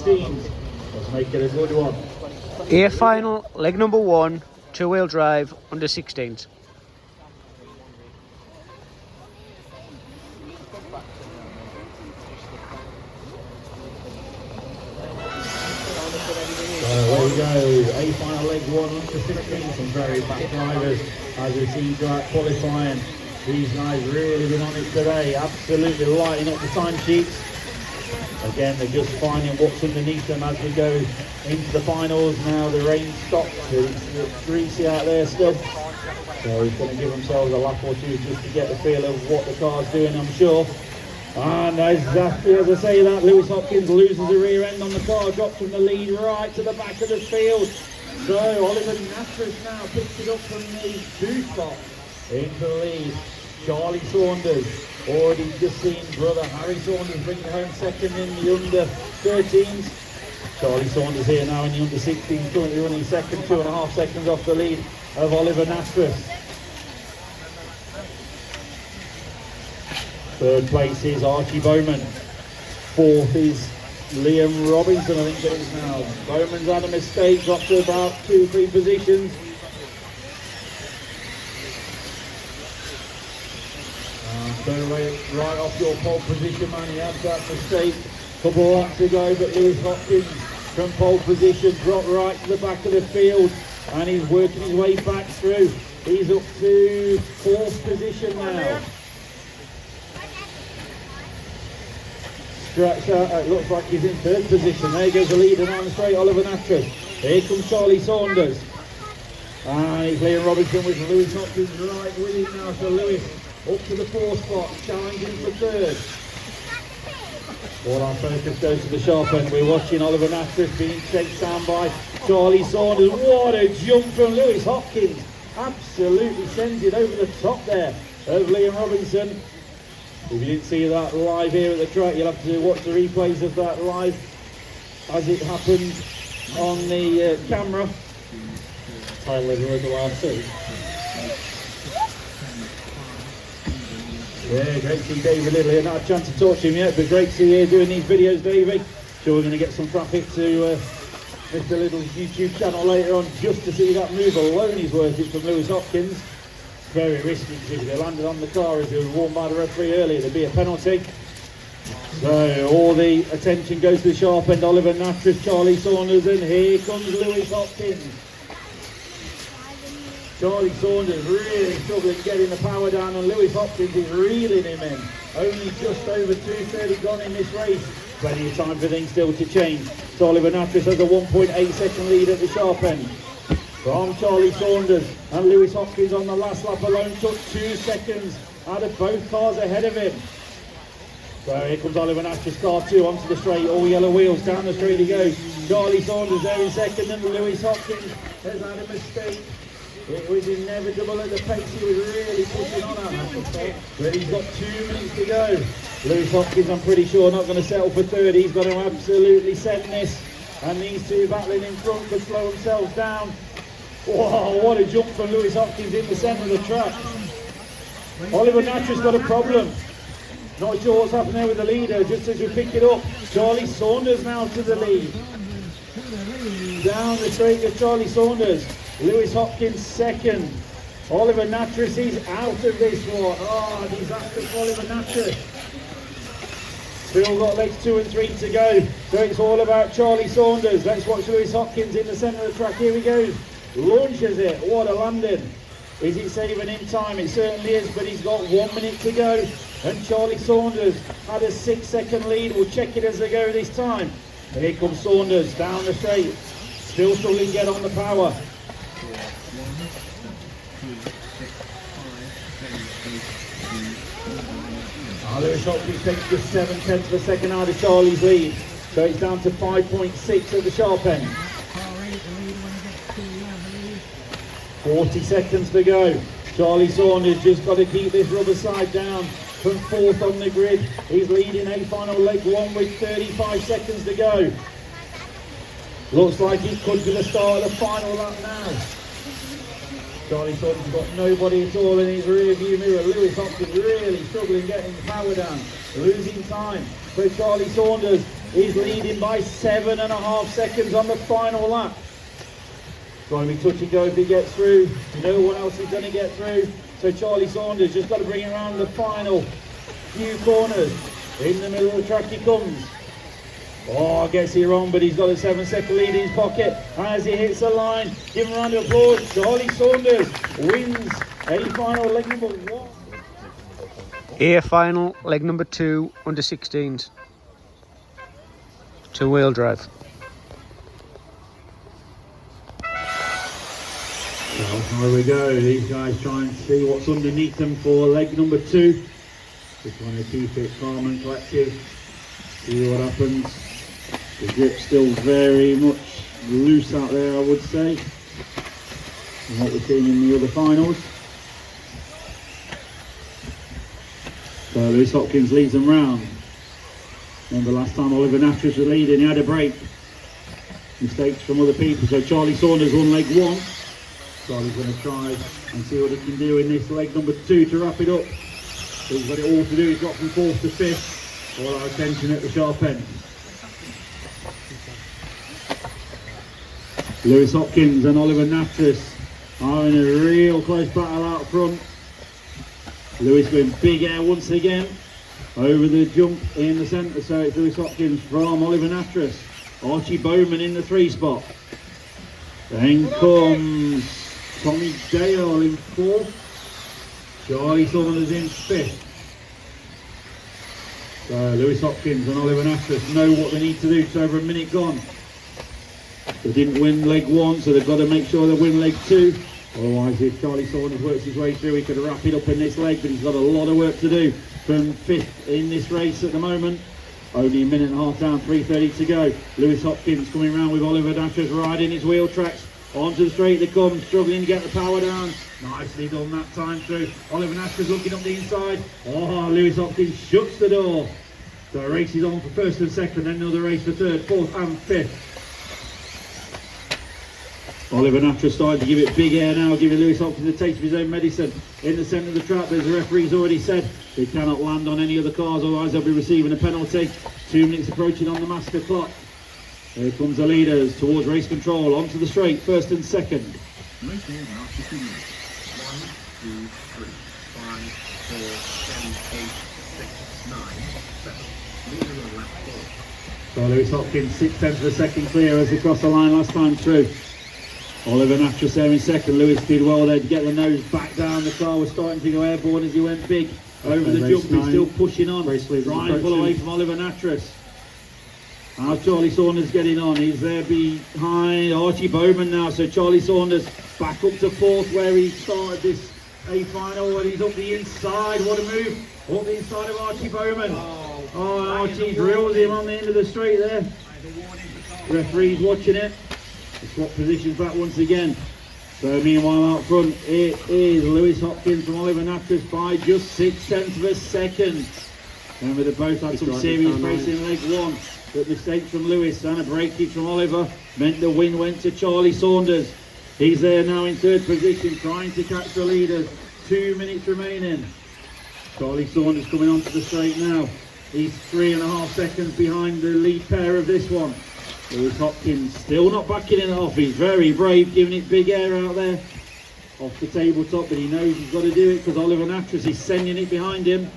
16s. Let's make it a good one. A-final, leg number 1, two-wheel drive, under 16s. There we go, A-final leg 1 under 16, some very fast drivers as we've seen throughout qualifying. These guys really been on it today, absolutely lighting up the timesheets. Again, they're just finding what's underneath them as we go into the finals. Now the rain stops, it's greasy out there still. So he's going to give themselves a lap or two just to get the feel of what the car's doing, I'm sure. And exactly as I say that, Lewis Hopkins loses the rear end on the car, drops from the lead right to the back of the field. So Oliver Natras now picks it up from the 2 spot into the lead. Charlie Saunders, already just seen brother Harry Saunders bring home second in the under 13s. Charlie Saunders here now in the under 16s, currently running second, 2.5 seconds off the lead of Oliver Natras. Third place is Archie Bowman. Fourth is Liam Robinson, I think it is now. Bowman's had a mistake, dropped to about 2-3 positions. Right off your pole position, man, he had that mistake a couple of laps ago, but Lewis Hopkins from pole position dropped right to the back of the field and he's working his way back through. He's up to 4th position now. Stretch out, it looks like he's in 3rd position. There goes the leader down the straight, Oliver Natras. Here comes Charlie Saunders. And he's Liam Robinson with Lewis Hopkins right with him now, so Lewis up to the 4th spot, challenging for 3rd. All our focus goes to the sharp end. We're watching Oliver Natras being chased down by Charlie Saunders. What a jump from Lewis Hopkins. Absolutely sends it over the top there of Liam Robinson. If you didn't see that live here at the track, you'll have to watch the replays of that live as it happened on the camera. Title of the last two. Yeah, great to see David Little here. Not had a chance to talk to him yet, but great to see you here doing these videos, Davey. Sure we're going to get some traffic to Mr. Little's YouTube channel later on just to see that move alone is worth it from Lewis Hopkins. Very risky because if they landed on the car as it was warned by the referee earlier, there'd be a penalty. So all the attention goes to the sharp end, Oliver Natras, Charlie Saunders, and here comes Lewis Hopkins. Charlie Saunders really struggling getting the power down, and Lewis Hopkins is reeling him in. Only just over 2:30 gone in this race. Plenty of time for things still to change. So Oliver Natras has a 1.8 second lead at the sharp end from Charlie Saunders, and Lewis Hopkins on the last lap alone took 2 seconds out of both cars ahead of him. So here comes Oliver Natras, car 2 onto the straight, all yellow wheels, down the straight he goes. Charlie Saunders there in second, and Lewis Hopkins has had a mistake. It was inevitable at the pace he was really pushing on at, but he's got 2 minutes to go. Lewis Hopkins, I'm pretty sure, not going to settle for 3rd. He's got to absolutely send this, and these two battling in front could slow themselves down. Wow, what a jump from Lewis Hopkins in the centre of the track. Oliver Natras got a problem. Not sure what's happened there with the leader, just as we pick it up. Charlie Saunders now to the lead. Down the straight of Charlie Saunders. Lewis Hopkins second. Oliver Natras is out of this one. Oh, disaster for Oliver Natras. Still got legs 2 and 3 to go. So it's all about Charlie Saunders. Let's watch Lewis Hopkins in the centre of the track. Here he goes. Launches it. What a landing. Is it saving him time? It certainly is, but he's got 1 minute to go. And Charlie Saunders had a 6-second lead. We'll check it as they go this time. And here comes Saunders down the straight. Still struggling to get on the power. Lewis Hopkins takes just 7/10 of a second out of Charlie's lead. So it's down to 5.6 at the sharp end. 40 seconds to go. Charlie Saunders just got to keep this rubber side down from 4th on the grid. He's leading A-final leg 1 with 35 seconds to go. Looks like it could be the start of the final lap now. Charlie Saunders has got nobody at all in his rear view mirror. Lewis Hopkins really struggling getting the power down, losing time. So Charlie Saunders is leading by 7.5 seconds on the final lap. Going to be touch and go if he gets through. No one else is going to get through. So Charlie Saunders just got to bring it around the final few corners. In the middle of the track he comes. Oh, gets here on, but he's got a 7-second lead in his pocket as he hits the line. Give him a round of applause. Charlie Saunders wins A-final leg number 1. A-final leg number 2 under 16s. Two-wheel drive. Well, here we go. These guys try and see what's underneath them for leg number 2. Just want to keep it calm and collective. See what happens. The grip's still very much loose out there, I would say, from what we've seen in the other finals. So Lewis Hopkins leads them round. Remember last time Oliver Natras was leading, he had a break. Mistakes from other people. So Charlie Saunders won leg 1. Charlie's going to try and see what he can do in this leg number 2 to wrap it up. So he's got it all to do. He's got from 4th to 5th. All our attention at the sharp end. Lewis Hopkins and Oliver Natras are in a real close battle out front. Lewis going big air once again over the jump in the centre. So it's Lewis Hopkins from Oliver Natras. Archie Bowman in the 3 spot. Then comes Tommy Dale in 4th. Charlie Saunders in 5th. So Lewis Hopkins and Oliver Natras know what they need to do. It's over a minute gone. They didn't win leg 1, so they've got to make sure they win leg 2. Otherwise, if Charlie Saunders works his way through, he could wrap it up in this leg, but he's got a lot of work to do from 5th in this race at the moment. Only a minute and a half down, 3:30 to go. Lewis Hopkins coming round with Oliver Natras riding his wheel tracks. Onto the straight they come, struggling to get the power down. Nicely done that time through. Oliver Natras looking up the inside. Oh, Lewis Hopkins shuts the door. So the race is on for 1st and 2nd, then another race for 3rd, 4th and 5th. Oliver Natras starting to give it big air now, giving Lewis Hopkins a taste of his own medicine. In the centre of the track, as the referee's already said, they cannot land on any other cars, otherwise they'll be receiving a penalty. 2 minutes approaching on the master clock. Here comes the leaders towards race control, onto the straight, 1st and 2nd. 1, 2, 3, 5, 4, 7, 8, 6, 9, 7. Leader on lap 4. So Lewis Hopkins 6/10 of a second clear as he crossed the line last time through. Oliver Natras there in 2nd. Lewis did well there to get the nose back down. The car was starting to go airborne as he went big over the jump. He's still pushing on, trying to pull away from Oliver Natras. How's Charlie Saunders getting on? He's there behind Archie Bowman now. So Charlie Saunders back up to 4th where he started this A-final, and he's up the inside. What a move up the inside of Archie Bowman. Oh, Archie drills him on the end of the straight there. Referee's watching it. The swap positions back once again. So meanwhile out front it is Lewis Hopkins from Oliver Natras by just 6/10 of a second. Remember they both had some serious racing in leg 1, but mistakes from Lewis and a breakage from Oliver meant the win went to Charlie Saunders. He's there now in 3rd position trying to catch the leaders. 2 minutes remaining. Charlie Saunders coming onto the straight now. He's 3.5 seconds behind the lead pair of this one. Lewis Hopkins still not backing it off. He's very brave, giving it big air out there off the tabletop, but he knows he's got to do it because Oliver Natras is sending it behind him.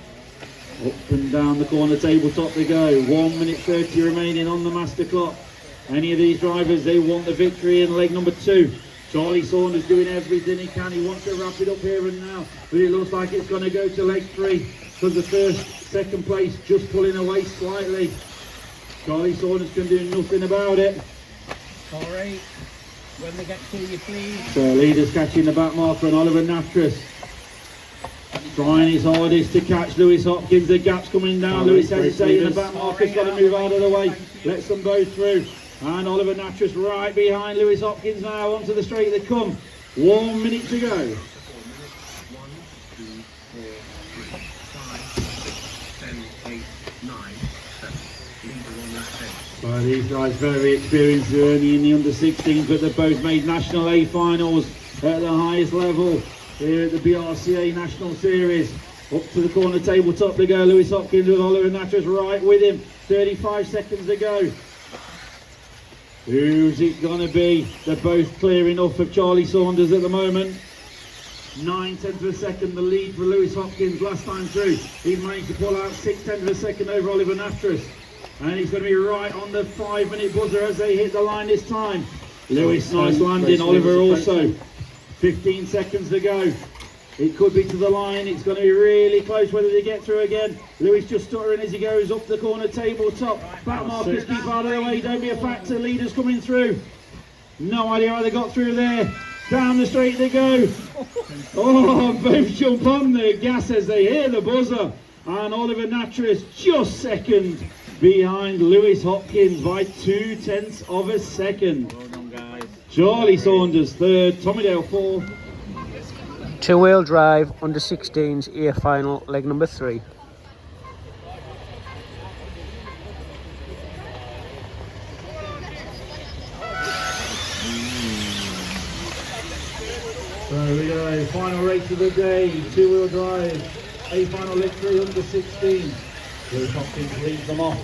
Up and down the corner tabletop they go. 1 minute 30 remaining on the master clock. Any of these drivers, they want the victory in leg number 2. Charlie Saunders doing everything he can. He wants to wrap it up here and now, but it looks like it's going to go to leg 3 because the 2nd place just pulling away slightly. Charlie Saunders can do nothing about it. Sorry, when they get to you, please. So leaders catching the back marker and Oliver Natras trying his hardest to catch Lewis Hopkins. The gap's coming down. Lewis hesitating. The back marker's got to move out of the way. Lets them both through. And Oliver Natras right behind Lewis Hopkins now. Onto the straight they come. 1 minute to go. 1, 2, 4, 3, 5, 6, 7, 8, 9, 7. So these guys very experienced only in the under 16s, but they've both made national A finals at the highest level here at the BRCA National Series. Up to the corner tabletop they go. Lewis Hopkins with Oliver Natras right with him. 35 seconds to go. Who's it gonna be? They're both clear enough of Charlie Saunders at the moment. 9/10 of a second, the lead for Lewis Hopkins last time through. He's managed to pull out 6/10 of a second over Oliver Nattrass. And he's going to be right on the 5-minute buzzer as they hit the line this time. Lewis, nice landing. Oliver also. 15 seconds to go. It could be to the line. It's going to be really close whether they get through again. Lewis just stuttering as he goes up the corner tabletop. Back markers keep out of the way. Don't be a factor. Leaders coming through. No idea how they got through there. Down the straight they go. Oh, both jump on the gas as they hear the buzzer. And Oliver Nattrass just second behind Lewis Hopkins by 2/10 of a second. Well done, guys. Charlie Saunders third, Tommy Dale fourth. Two-wheel drive under 16s year final, leg number 3. So we go, final race of the day, two-wheel drive, A final leg 3 under 16. Lewis Hopkins leads them off.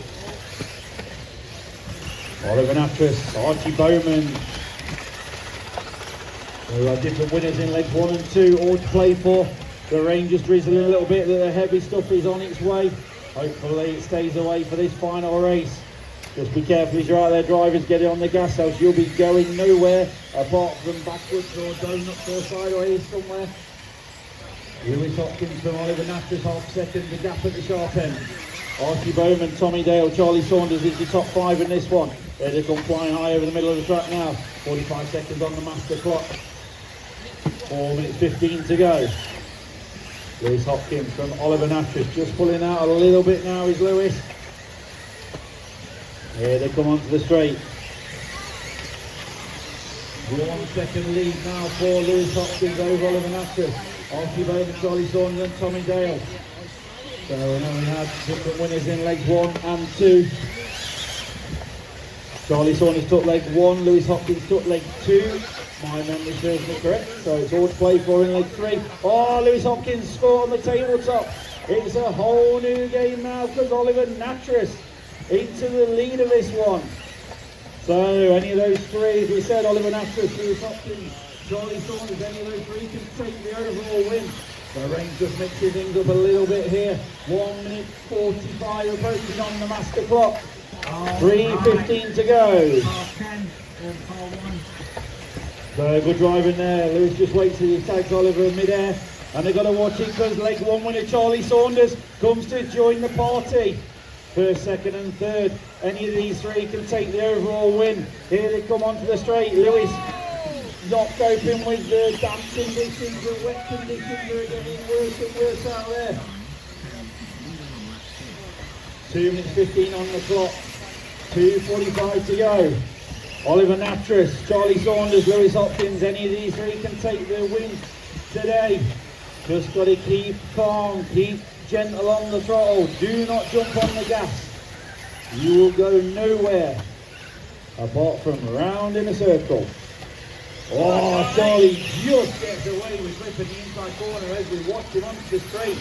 Oliver Nattrass, Archie Bowman. There are different winners in legs 1 and 2, all to play for. The rain just drizzling a little bit, the heavy stuff is on its way. Hopefully it stays away for this final race. Just be careful as you're out there, drivers, get it on the gas, else you'll be going nowhere apart from backwards or donuts or sideways somewhere. Lewis Hopkins from Oliver Nattrass, half second, the gap at the sharp end. Archie Bowman, Tommy Dale, Charlie Saunders is the top 5 in this one. There they come flying high over the middle of the track now. 45 seconds on the master clock. 4 minutes 15 to go. Lewis Hopkins from Oliver Nattrass just pulling out a little bit now is Lewis. Here they come onto the straight. 1 second lead now for Lewis Hopkins over Oliver Nattrass. Archie Bowman, Charlie Saunders and Tommy Dale. So now we have different winners in legs 1 and 2. Charlie Saunders took leg 1, Lewis Hopkins took leg 2. My memory serves me correct, so it's all to play for in leg 3. Oh, Lewis Hopkins scored on the tabletop. It's a whole new game now because Oliver Nattrass into the lead of this one. So any of those 3, as we said, Oliver Nattrass, Lewis Hopkins, Charlie Saunders, any of those 3 can take the overall win. The rain just mixing things up a little bit here. 1 minute 45 approaching on the master clock. 3:15 to go. So good driving there. Lewis just waits till he tags Oliver in mid-air. And they've got to watch it because leg 1 winner Charlie Saunders comes to join the party. First, second and third. Any of these 3 can take the overall win. Here they come onto the straight. Lewis not coping with the damp conditions, the wet conditions are getting worse and worse out there. 2 minutes 15 on the clock. 2:45 to go. Oliver Nattrass, Charlie Saunders, Lewis Hopkins, any of these 3 can take the win today. Just got to keep calm, keep gentle on the throttle. Do not jump on the gas. You will go nowhere apart from round in a circle. Oh, Charlie just gets away with flipping the inside corner as we watch him onto the straight.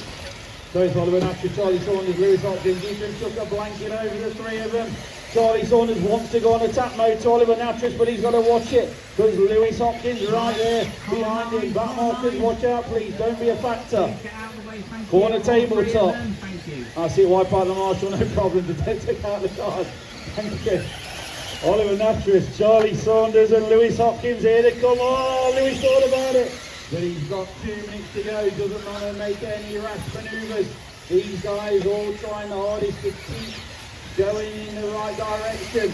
So it's Oliver Nattrass, Charlie Saunders, Lewis Hopkins. Ethan took a blanket over the 3 of them. Charlie Saunders wants to go on attack mode to Oliver Nattrass, but he's got to watch it because Lewis Hopkins right there behind him. Back markers, watch out please, don't be a factor. Corner tabletop. I see wipe out the marshal, no problem to take out the card. Thank you. Oliver Nattrass, Charlie Saunders and Lewis Hopkins here they come. Oh, Lewis thought about it, but he's got 2 minutes to go. He doesn't want to make any rash manoeuvres. These guys all trying the hardest to keep going in the right direction.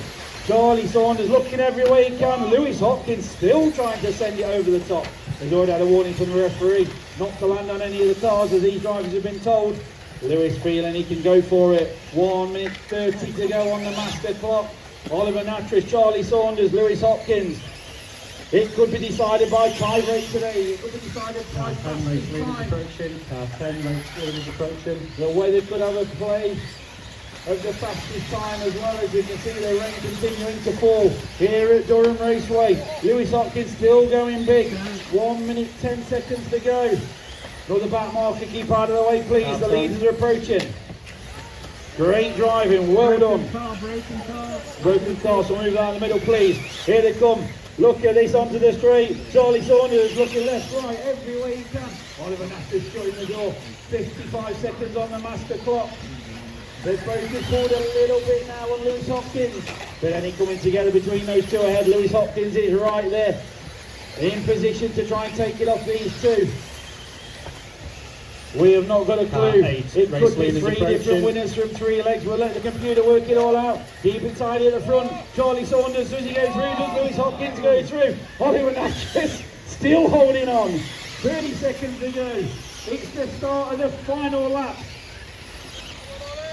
Charlie Saunders looking every way he can. Lewis Hopkins still trying to send it over the top. He's already had a warning from the referee not to land on any of the cars as these drivers have been told. Lewis feeling he can go for it. 1 minute 30 to go on the master clock. Oliver Nattrass, Charlie Saunders, Lewis Hopkins. It could be decided by tie break today. It could be decided by fastest time. The way they could have a play of the fastest time as well. As you can see, the rain continuing to fall here at Durham Raceway. Lewis Hopkins still going big. 1 minute 10 seconds to go. Another back marker, keep out of the way please. The leaders are approaching. Great driving, well done. Broken car. Broken car, so move down the middle, please. Here they come. Look at this onto the straight. Charlie Saunders looking left, right, every way he can. Oliver Nash shutting the door. 55 seconds on the master clock. They've both just pulled a little bit now on Lewis Hopkins. But then coming together between those two ahead. Lewis Hopkins is right there. In position to try and take it off these two. We have not got a clue. It could be three different winners from three legs. We'll let the computer work it all out. Deep and tidy at the front. Charlie Saunders, does he go through? Does Lewis Hopkins go through? Oliver Nash still holding on. 30 seconds to go. It's the start of the final lap.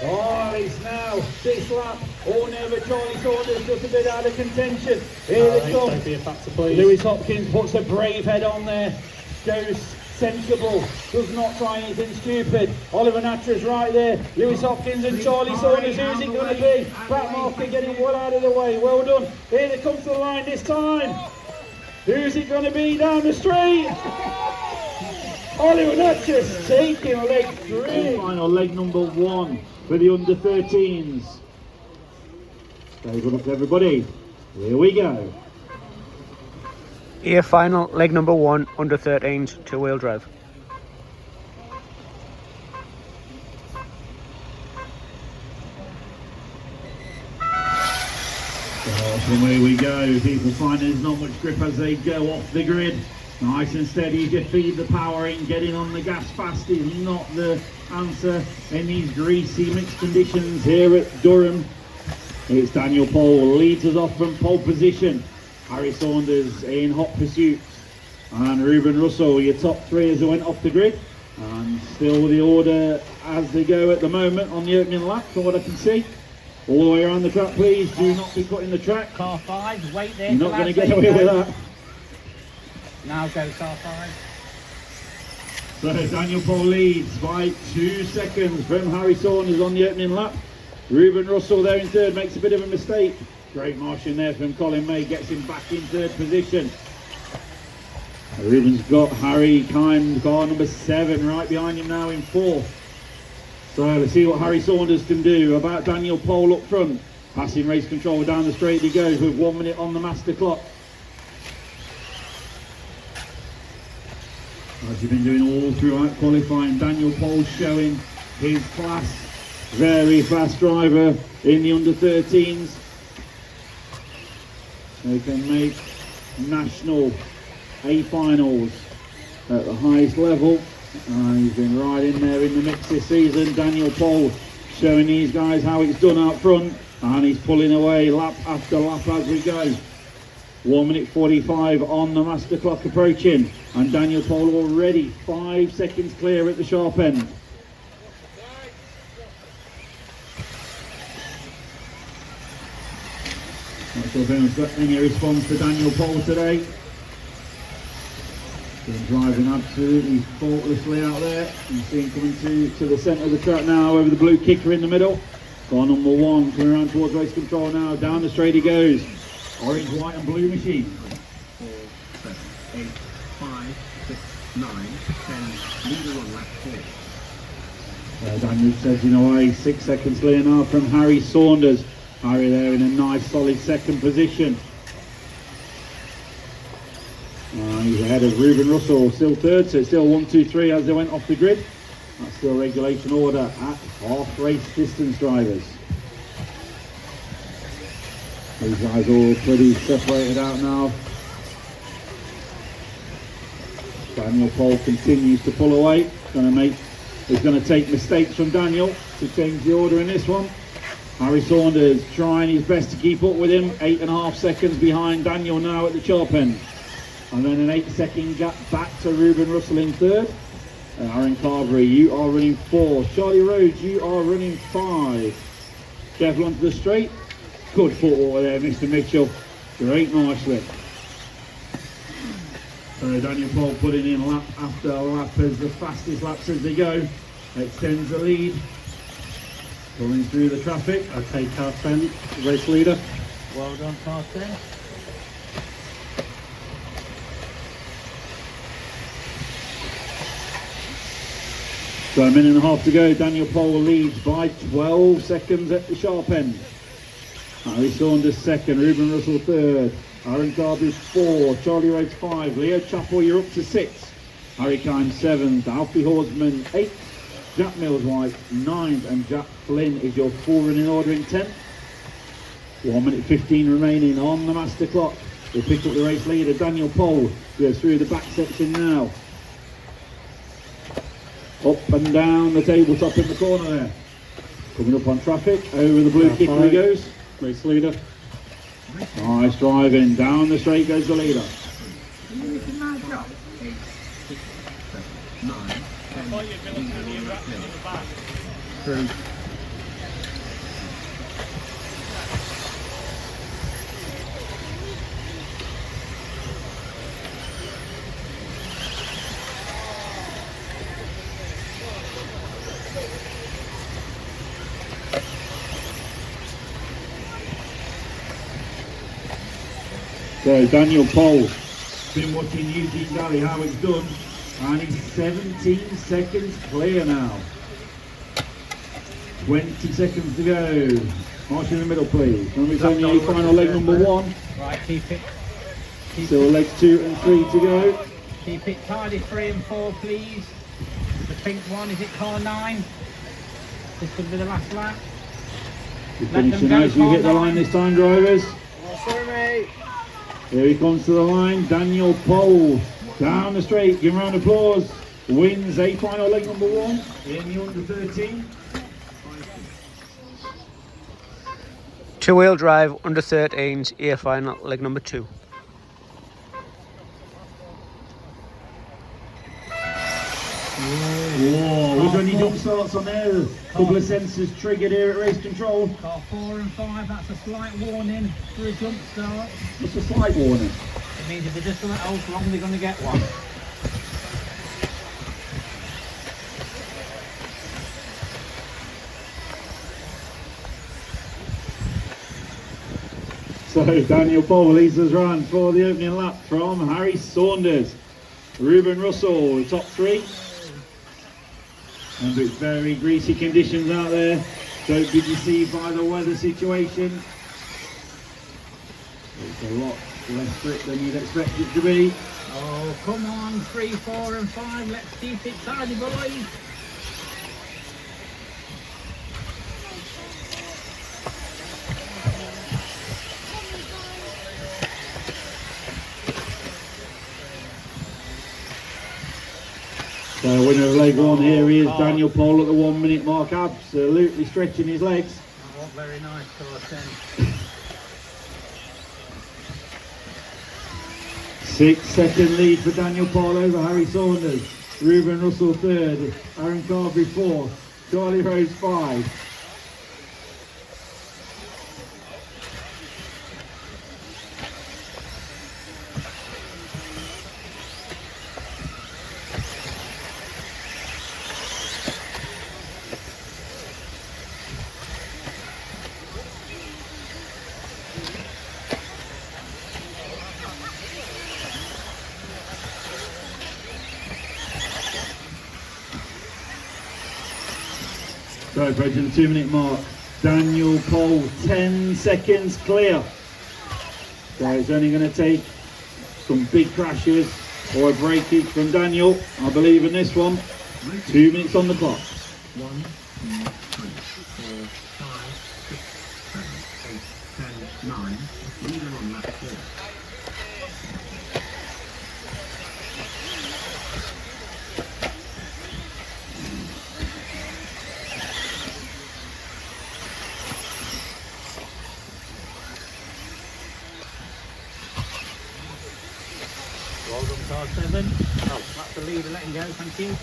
Oh, it's now this lap. Or never. Charlie Saunders just a bit out of contention. Here they come. Don't be a factor, please. Lewis Hopkins puts a brave head on there. Goes sensible, does not try anything stupid. Oliver Natras right there. Lewis Hopkins and Charlie Saunders. Who's it going to be? Back marker getting well out of the way. Well done. Here they come to the line this time. Who's it going to be down the straight? Oliver Natras taking leg 3. Final leg number 1 for the under 13s. Very good luck to everybody. Here we go. Here final leg number 1 under 13s 2-wheel drive. So away we go. People find there's not much grip as they go off the grid. Nice and steady as you feed the power in. Getting on the gas fast is not the answer in these greasy mixed conditions here at Durham. It's Daniel Pole leads us off from pole position. Harry Saunders in hot pursuit. And Ruben Russell, your top 3 as they went off the grid. And still the order as they go at the moment on the opening lap, from what I can see. All the way around the track, please. Do not be cutting the track. Car 5, wait there. You're not going to get away with that. Now go car 5. So Daniel Pole leads by 2 seconds from Harry Saunders on the opening lap. Ruben Russell there in third makes a bit of a mistake. Great marching there from Colin May, gets him back in third position. Ruben's got Harry Kimes, car number 7, right behind him now in 4th. So let's see what Harry Saunders can do. About Daniel Pole up front. Passing race control down the straight he goes with 1 minute on the master clock. As you've been doing all throughout qualifying, Daniel Pole showing his class. Very fast driver in the under 13s. They can make national A-finals at the highest level. He's been right in there in the mix this season. Daniel Pole showing these guys how it's done out front. And he's pulling away lap after lap as we go. 1 minute 45 on the master clock approaching. And Daniel Pole already 5 seconds clear at the sharp end. Not sure if anyone's got any response to Daniel Pole today. Been driving absolutely faultlessly out there. You see him coming to the centre of the track now over the blue kicker in the middle. Car number 1 coming around towards race control now. Down the straight he goes. Orange, white and blue machine. 4, 7, 8, 5, 6, 9, 10. Leader on lap 4. Daniel says, you know, 6 seconds clear now from Harry Saunders. Harry there in a nice solid second position. He's ahead of Ruben Russell, still third, so it's still 1, 2, 3 as they went off the grid. That's still regulation order at half race distance drivers. These guys all pretty separated out now. Daniel Pole continues to pull away. He's going to take mistakes from Daniel to change the order in this one. Harry Saunders trying his best to keep up with him. 8.5 seconds behind Daniel now at the sharp end. And then an 8-second gap back to Ruben Russell in third. Aaron Carberry, you are running 4. Charlie Rhodes, you are running 5. Careful onto the straight. Good footwork there, Mr. Mitchell. Great marshalling. So Daniel Pole putting in lap after lap as the fastest laps as they go. Extends the lead. Pulling through the traffic. Okay, car 10, race leader. Well done, car 10. So a minute and a half to go. Daniel Pole leads by 12 seconds at the sharp end. Harry Saunders second, Ruben Russell third, Aaron Carberry 4, Charlie Rhodes 5, Leo Chappell you're up to 6, Harry Kine 7th, Alfie Horsman 8th, Jack Mills White 9th, and Jack Flynn is your full running order in 10th. 1 minute 15 remaining on the master clock. We'll pick up the race leader, Daniel Pole, goes through the back section now. Up and down the tabletop in the corner there. Coming up on traffic, over the blue kicker he goes. Race leader. Nice driving, down the straight goes the leader. So Daniel Pole, been watching Eugene Galley how it's done, and he's 17 seconds clear now. 20 seconds to go. March in the middle please. Remember it's only final leg number 1. Right, keep it. Still legs 2 and 3 to go. Keep it tidy, 3 and 4 please. The pink one, is it car 9? This could be the last lap. You're finishing as you hit the line this time, drivers. Sorry mate. Here he comes to the line, Daniel Pole, down the straight, give him a round of applause, wins a final leg number 1 in the under 13. Two-wheel drive under 13s, A final, leg number 2. Whoa, was there any jump starts on there? A couple of sensors triggered here at race control. Car 4 and 5, that's a slight warning for a jump start. What's a slight warning? It means if they're just going to hold for long, they're going to get one. So Daniel Pole leads us round for the opening lap from Harry Saunders. Ruben Russell, the top 3. And it's very greasy conditions out there. Don't be deceived by the weather situation. It's a lot less strict than you'd expect it to be. Oh, come on, 3, 4 and 5, let's keep it tidy, boys. So winner of leg 1 here he is, Daniel Pole at the 1 minute mark, absolutely stretching his legs. Oh, very nice, car 10. 6-second lead for Daniel Pole over Harry Saunders. Ruben Russell 3rd, Aaron Carberry 4th, Charlie Rhodes 5. So approaching the 2 minute mark, Daniel Pole 10 seconds clear. So it's only going to take some big crashes or a breakage from Daniel, I believe in this one. 2 minutes on the clock. 1, 2, 3, 4, 5, 6, 7, 8, 10, 9. Leader on lap 4. Well done, car 7. Oh, that's the leader letting go, thank you.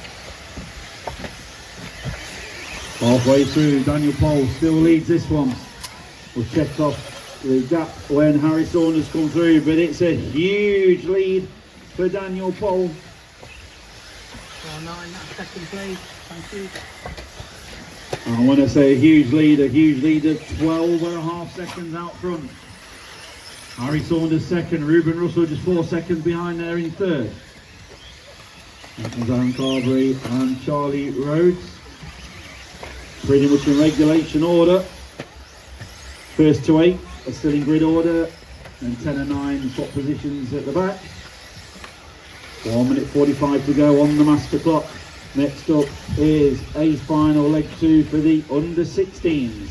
Halfway through, Daniel Pole still leads this one. We'll check off the gap when Harry Saunders comes through, but it's a huge lead for Daniel Pole. Car 9, that's second place, thank you. And when I say a huge lead of 12 and a half seconds out front. Harry Saunders second, Ruben Russell just 4 seconds behind there in third. That was Aaron Carberry and Charlie Rhodes. Pretty much in regulation order. First to 8 are still in grid order, and 10 and 9 top positions at the back. 1 minute 45 to go on the master clock. Next up is a final leg 2 for the under 16s.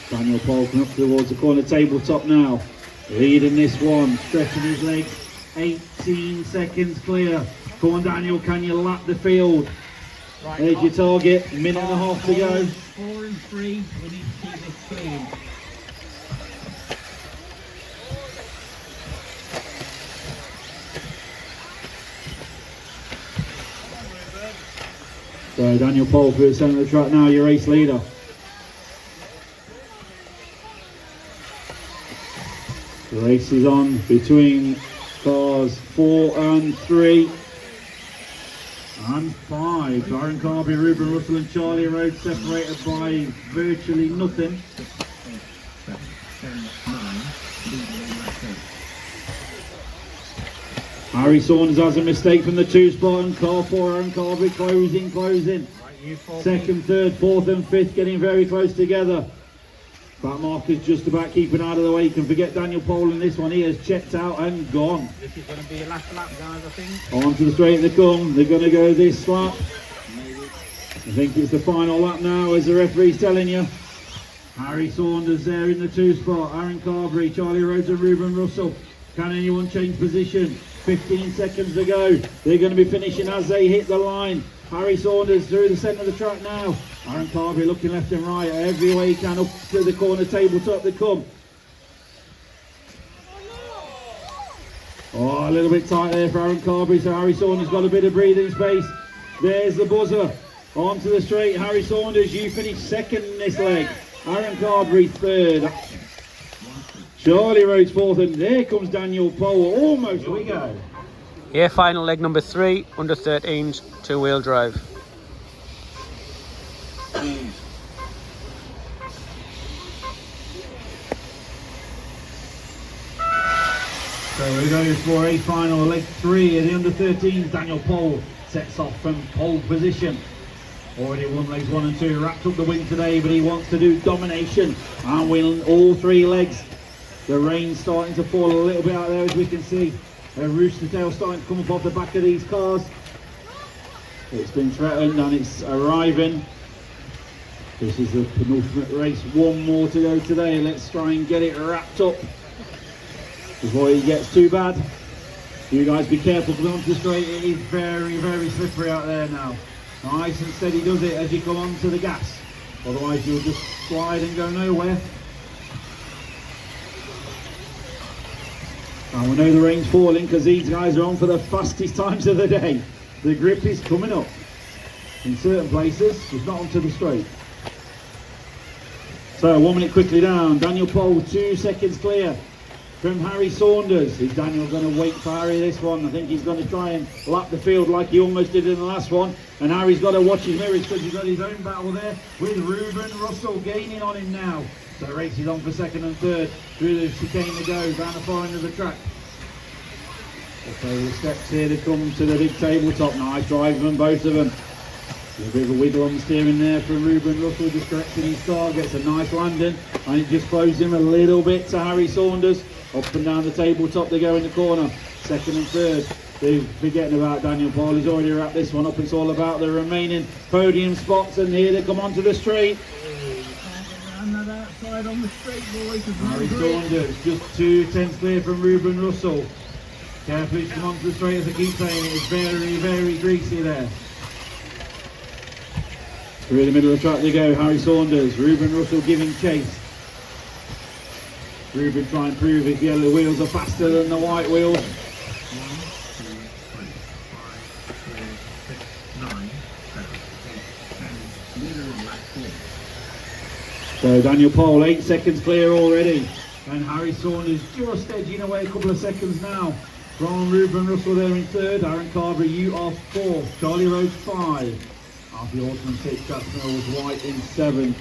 Daniel Paul coming up towards the corner tabletop now. Leading this one, stretching his legs, 18 seconds clear. Come on Daniel, can you lap the field? Right, There's your target, minute and a half to go. 4 and 3, we need to keep this clean. So Daniel Paul through the centre of the track now, your race leader. The race is on between cars 4 and 3 and 5. Aaron Carberry, Ruben Russell and Charlie Rhodes separated by virtually nothing. 6, 8, 7, 9, leading on lap 8. Harry Saunders has a mistake from the 2 spot, and car 4 Aaron Carberry closing. Right, you 4, Second, third, fourth and fifth getting very close together. Back marker's just about keeping out of the way. You can forget Daniel Pole in this one. He has checked out and gone. This is going to be your last lap, guys, I think. On to the straight they come. They're going to go this lap. I think it's the final lap now, as the referee's telling you. Harry Saunders there in the 2 spot. Aaron Carberry, Charlie Rhodes and Ruben Russell. Can anyone change position? 15 seconds to go. They're going to be finishing as they hit the line. Harry Saunders through the centre of the track now. Aaron Carberry looking left and right every way he can up to the corner tabletop they come. Oh, a little bit tight there for Aaron Carberry, so Harry Saunders got a bit of breathing space. There's the buzzer. Onto the straight. Harry Saunders, you finished second in this leg. Aaron Carberry third. Charlie Rhodes fourth, and there comes Daniel Pole. Almost we go. Here, final leg number 3, under 13s, 2-wheel drive. So we go for a final leg 3 of the under 13s. Daniel Pole sets off from pole position. Already won legs 1 and 2, wrapped up the win today, but he wants to do domination and win all 3 legs. The rain's starting to fall a little bit out there, as we can see. A rooster tail starting to come up off the back of these cars. It's been threatened and it's arriving. This is the penultimate race, 1 more to go today. Let's try and get it wrapped up before it gets too bad. You guys be careful coming onto the straight. It is very, very slippery out there now. Nice and steady does it as you come onto the gas. Otherwise you'll just slide and go nowhere. And we know the rain's falling because these guys are on for the fastest times of the day. The grip is coming up. In certain places, it's not onto the straight. So 1 minute quickly down. Daniel Pole 2 seconds clear from Harry Saunders. Is Daniel going to wait for Harry this one? I think he's going to try and lap the field like he almost did in the last one. And Harry's got to watch his mirrors because he's got his own battle there with Ruben Russell gaining on him now. So the race is on for second and third. Through the chicane to go, down the far end of the track. Okay, the steps here to come to the big tabletop. Nice drive from both of them. A bit of a wiggle on the steering there from Ruben Russell, just correcting his car, gets a nice landing, and it just closed him a little bit to Harry Saunders. Up and down the tabletop they go in the corner, second and third. They're forgetting about Daniel Paul, he's already wrapped this one up. It's all about the remaining podium spots, and here they come onto the straight. And that outside on the straight, boys. Harry Saunders, just 2 tenths clear from Ruben Russell. Carefully come onto the straight, as I keep saying, it's very, very greasy there. Through the middle of the track they go, Harry Saunders, Ruben Russell giving chase. Ruben trying to prove his yellow wheels are faster than the white wheels. 1, 2, 3, 4, 5, 6, 9, 7, 8, 10, leader on lap 4. So Daniel Pole 8 seconds clear already. And Harry Saunders just edging away a couple of seconds now from Ruben Russell there in third. Aaron Carberry, you are fourth. Charlie Rhodes 5. Alfie Horseman 6, Jack Mills White in 7th.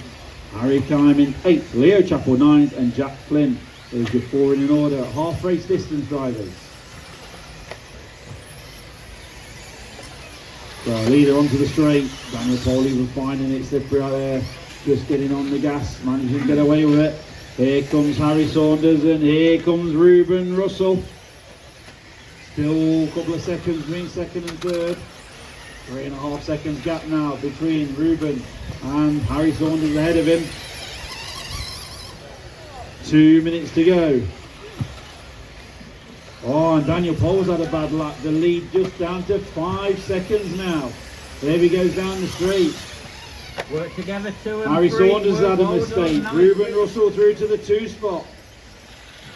Harry Kime in 8th. Leo Chappell 9th. And Jack Flynn is your 4 in order. Half race distance drivers. So leader onto the straight. Daniel Poley was finding it slippery out there. Just getting on the gas, managing to get away with it. Here comes Harry Saunders and here comes Ruben Russell. Still a couple of seconds between second and third. 3.5 seconds gap now between Ruben and Harry Saunders ahead of him. 2 minutes to go. Oh, and Daniel Pole's had a bad lap. The lead just down to 5 seconds now. There he goes down the straight. Work together, 2 and Harry 3. Saunders had a Well mistake. done, Ruben Russell through to the 2 spot.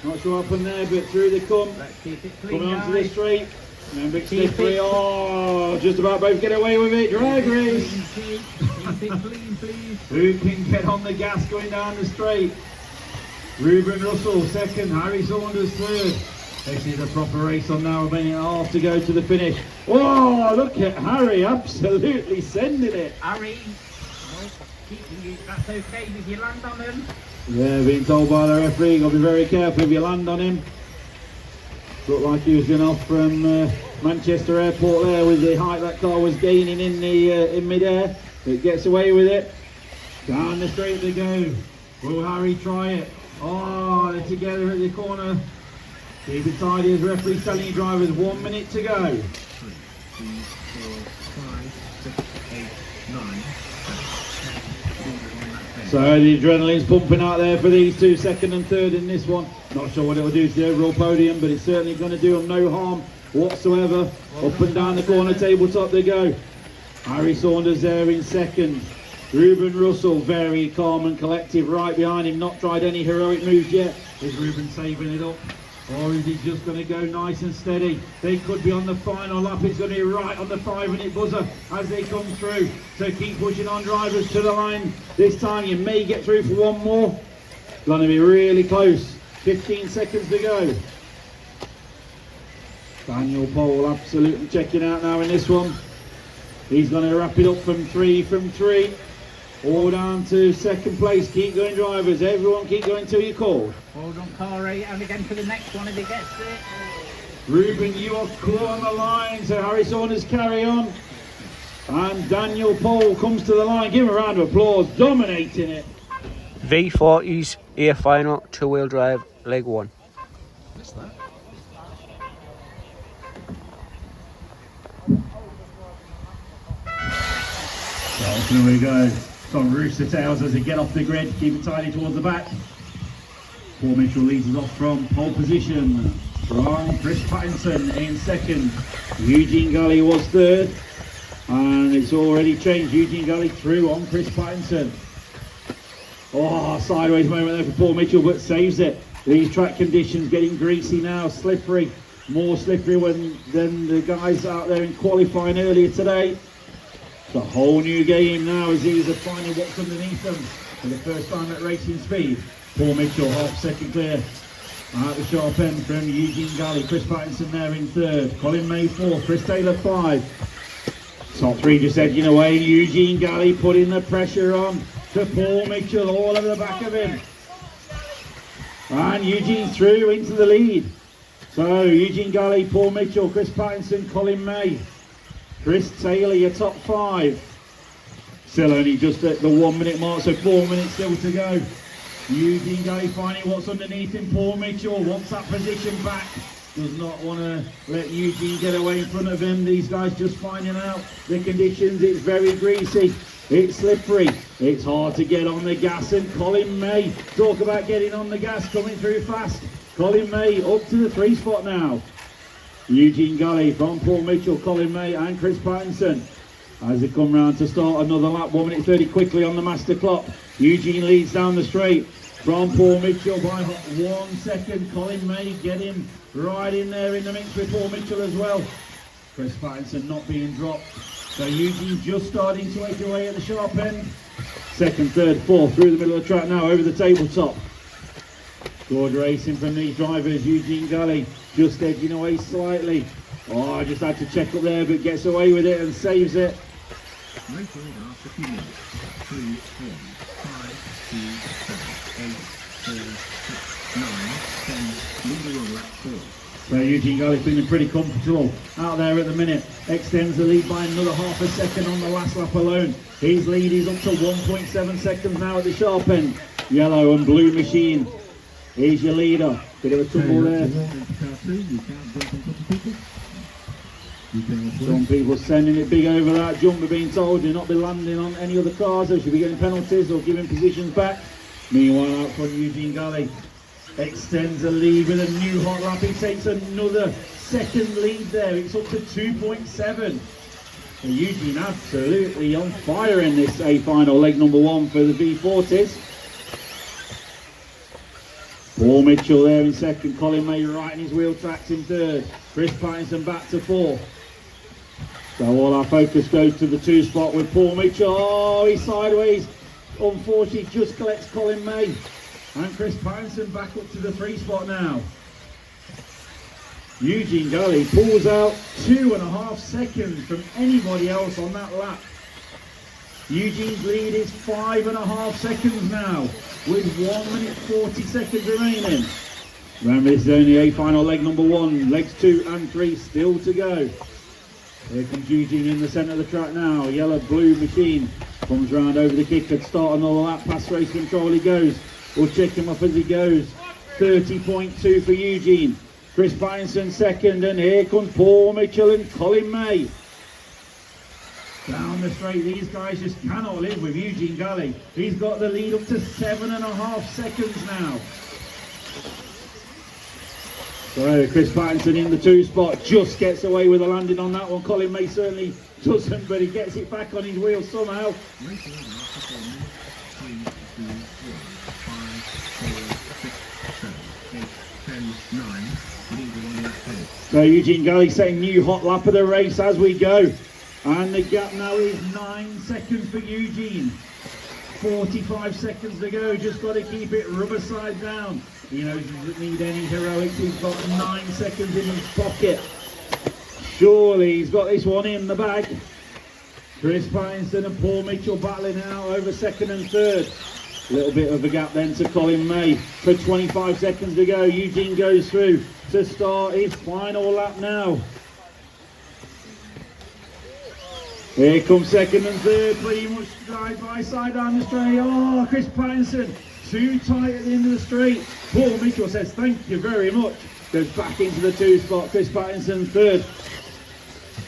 Not sure what happened there, but through they come. Let's keep it clean, Coming onto the guys. straight. And big Keep slippery. it. Oh, just about both get away with it. Drag race. Keep it clean, please. Who can get on the gas going down the straight? Ruben Russell second, Harry Saunders third. This is a proper race on now, a minute and a half to go to the finish. Oh, look at Harry absolutely sending it. Harry, that's okay. Did you land on him? Yeah, being told by the referee, got to be very careful if you land on him. Looked like he was going off from Manchester Airport there with the height that car was gaining in the in mid-air. It gets away with it. Down the straight they go. Will Harry try it? Oh, they're together at the corner. Keep it tidy as referee telling you drivers 1 minute to go. 3, 4, 5, 6, 8, 9. So the adrenaline's pumping out there for these two, second and third in this one. Not sure what it'll do to the overall podium, but it's certainly going to do them no harm whatsoever. Up and down the corner tabletop they go. Harry Saunders there in second. Ruben Russell very calm and collective right behind him. Not tried any heroic moves yet. Is Ruben saving it up? Or is he just going to go nice and steady? They could be on the final lap. It's going to be right on the 5-minute buzzer as they come through. So keep pushing on drivers to the line. This time you may get through for one more. Going to be really close. 15 seconds to go. Daniel Pole absolutely checking out now in this one. He's going to wrap it up from three. All down to second place. Keep going drivers. Everyone keep going till you're called. Hold on, car 8, and again to the next one if he gets it. Ruben, you are clear on the line, so Harry Saunders carry on. And Daniel Pole comes to the line. Give him a round of applause, dominating it. V40's A-final, 2-wheel drive, leg 1. What's that? So here we go. Some rooster tails as they get off the grid. Keep it tidy towards the back. Paul Mitchell leads us off from pole position. From Chris Pattinson in second. Eugene Gully was third. And it's already changed. Eugene Gully through on Chris Pattinson. Oh, sideways moment there for Paul Mitchell, but saves it. These track conditions getting greasy now, slippery. More slippery than the guys out there in qualifying earlier today. It's a whole new game now as these are finding what's underneath them for the first time at racing speed. Paul Mitchell half second clear. At the sharp end from Eugene Galley. Chris Pattinson there in third. Colin May fourth. Chris Taylor 5. Top 3 just edging away. Eugene Galley putting the pressure on to Paul Mitchell all over the back of him. And Eugene through into the lead. So Eugene Galley, Paul Mitchell, Chris Pattinson, Colin May. Chris Taylor, your top 5. Still only just at the 1 minute mark, so 4 minutes still to go. Eugene Galley finding what's underneath him. Paul Mitchell wants that position back. Does not want to let Eugene get away in front of him. These guys just finding out the conditions. It's very greasy. It's slippery. It's hard to get on the gas. And Colin May, talk about getting on the gas, coming through fast. Colin May up to the 3 spot now. Eugene Gully from Paul Mitchell, Colin May and Chris Pattinson as they come round to start another lap. 1 minute 30 quickly on the master clock. Eugene leads down the straight from Paul Mitchell by 1 second. Colin May getting right in there in the mix with Paul Mitchell as well. Chris Pattinson not being dropped. So Eugene just starting to edge away at the sharp end. Second, third, fourth through the middle of the track now over the tabletop. Good racing from these drivers. Eugene Gully just edging away slightly. Oh, I just had to check up there, but gets away with it and saves it. Race order after 2 minutes. 3, 4, 5, 2, 7, 8, 4, 6, 9, 10. Leader on lap 4. So Eugene Galley feeling pretty comfortable out there at the minute. Extends the lead by another half a second on the last lap alone. His lead is up to 1.7 seconds now at the sharp end. Yellow and blue machine is your leader. Bit of a tumble there. Some people sending it big over that jump. We're being told do not be landing on any other cars. They should be getting penalties or giving positions back. Meanwhile, out front, Eugene Galley extends the lead with a new hot lap. He takes another second lead there. It's up to 2.7. So Eugene absolutely on fire in this A-final, leg number 1 for the V40s. Paul Mitchell there in second. Colin May right in his wheel tracks in third. Chris Pattinson back to 4th. So all our focus goes to the 2 spot with Paul Mitchell. Oh, he's sideways. Unfortunately, just collects Colin May. And Chris Pattinson back up to the 3 spot now. Eugene Galley pulls out 2.5 seconds from anybody else on that lap. Eugene's lead is 5.5 seconds now, with 1 minute 40 seconds remaining. Remember, this is only A-final leg number 1, legs 2 and 3 still to go. Here comes Eugene in the centre of the track now. Yellow-blue machine comes round over the kick and start another lap. Past race control he goes. We'll check him up as he goes. 30.2 for Eugene. Chris Pattinson second, and here comes Paul Mitchell and Colin May. Down the straight, these guys just cannot live with Eugene Galley. He's got the lead up to 7.5 seconds now. So Chris Pattinson in the 2 spot, just gets away with a landing on that one. Colin May certainly doesn't, but he gets it back on his wheel somehow. So Eugene Galley setting new hot lap of the race as we go. And the gap now is 9 seconds for Eugene. 45 seconds to go, just got to keep it rubber side down. He knows he doesn't need any heroics, he's got 9 seconds in his pocket. Surely he's got this one in the bag. Chris Pattinson and Paul Mitchell battling out over second and third. A little bit of a gap then to Colin May. For 25 seconds to go, Eugene goes through to start his final lap now. Here comes second and third, pretty much side by side down the straight. Oh, Chris Pattinson, too tight at the end of the straight. Paul Mitchell says thank you very much. Goes back into the 2 spot. Chris Pattinson third.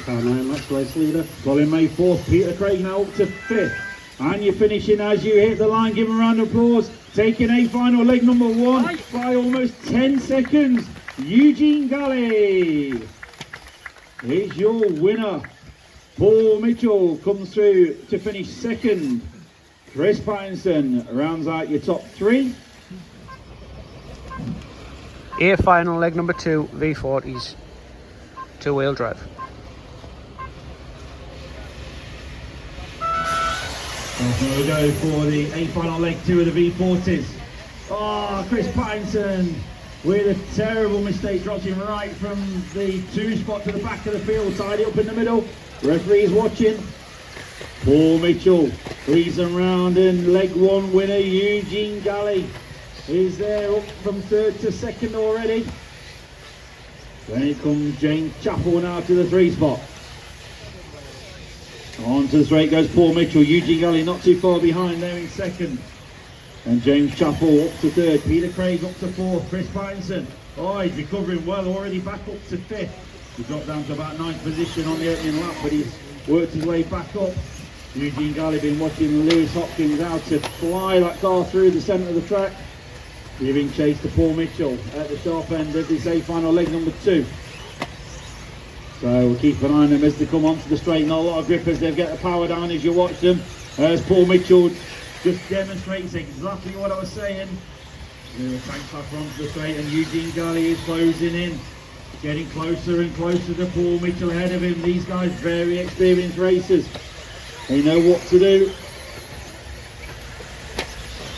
Car 9 lap place leader. Colin May 4th. Peter Craig now up to 5th. And you're finishing as you hit the line. Give him a round of applause. Taking A-final leg number 1 by almost 10 seconds. Eugene Galley is your winner. Paul Mitchell comes through to finish second. Chris Pattinson rounds out your top 3. A-final leg number 2, V40s, 2-wheel drive. Here we go for the A-final leg 2 of the V40s. Oh, Chris Pattinson with a terrible mistake, drops him right from the 2 spot to the back of the field, tied it up in the middle. Referee is watching. Paul Mitchell leads them round, and leg 1 winner Eugene Galley is there, up from 3rd to 2nd already. Then it comes James Chappell now to the 3 spot. On to the straight goes Paul Mitchell. Eugene Galley not too far behind there in 2nd. And James Chappell up to 3rd. Peter Craig up to 4th. Chris Pattinson, oh, he's recovering well, already back up to 5th. He dropped down to about 9th position on the opening lap, but he's worked his way back up. Eugene Galley been watching Lewis Hopkins out to fly that car through the centre of the track, giving chase to Paul Mitchell at the sharp end of this A-final leg number 2. So we'll keep an eye on them as they come onto the straight. Not a lot of grippers, they'll get the power down as you watch them. As Paul Mitchell just demonstrates exactly what I was saying. The tank back onto the straight, and Eugene Galley is closing in. Getting closer and closer to Paul Mitchell ahead of him. These guys very experienced racers. They know what to do.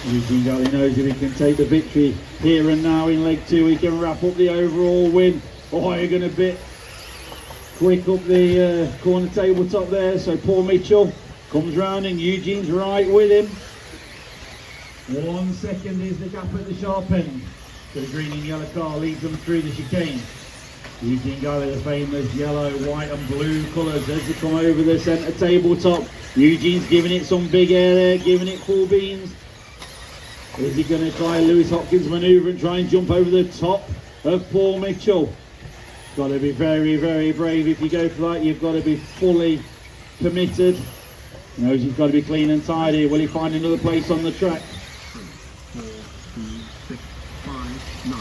Eugene Galley knows if he can take the victory here and now in leg 2, he can wrap up the overall win. Oh, you're going to bit quick up the corner tabletop there. So Paul Mitchell comes round and Eugene's right with him. 1 second is the gap at the sharp end. So the green and yellow car leads them through the chicane. Eugene Galley, the famous yellow, white and blue colours as they come over the centre tabletop. Eugene's giving it some big air there, giving it full beans. Is he going to try Lewis Hopkins manoeuvre and try and jump over the top of Paul Mitchell? Got to be very, very brave. If you go for that, you've got to be fully committed. He knows he's got to be clean and tidy. Will he find another place on the track? 3, 4, 2, 6, 5, 9,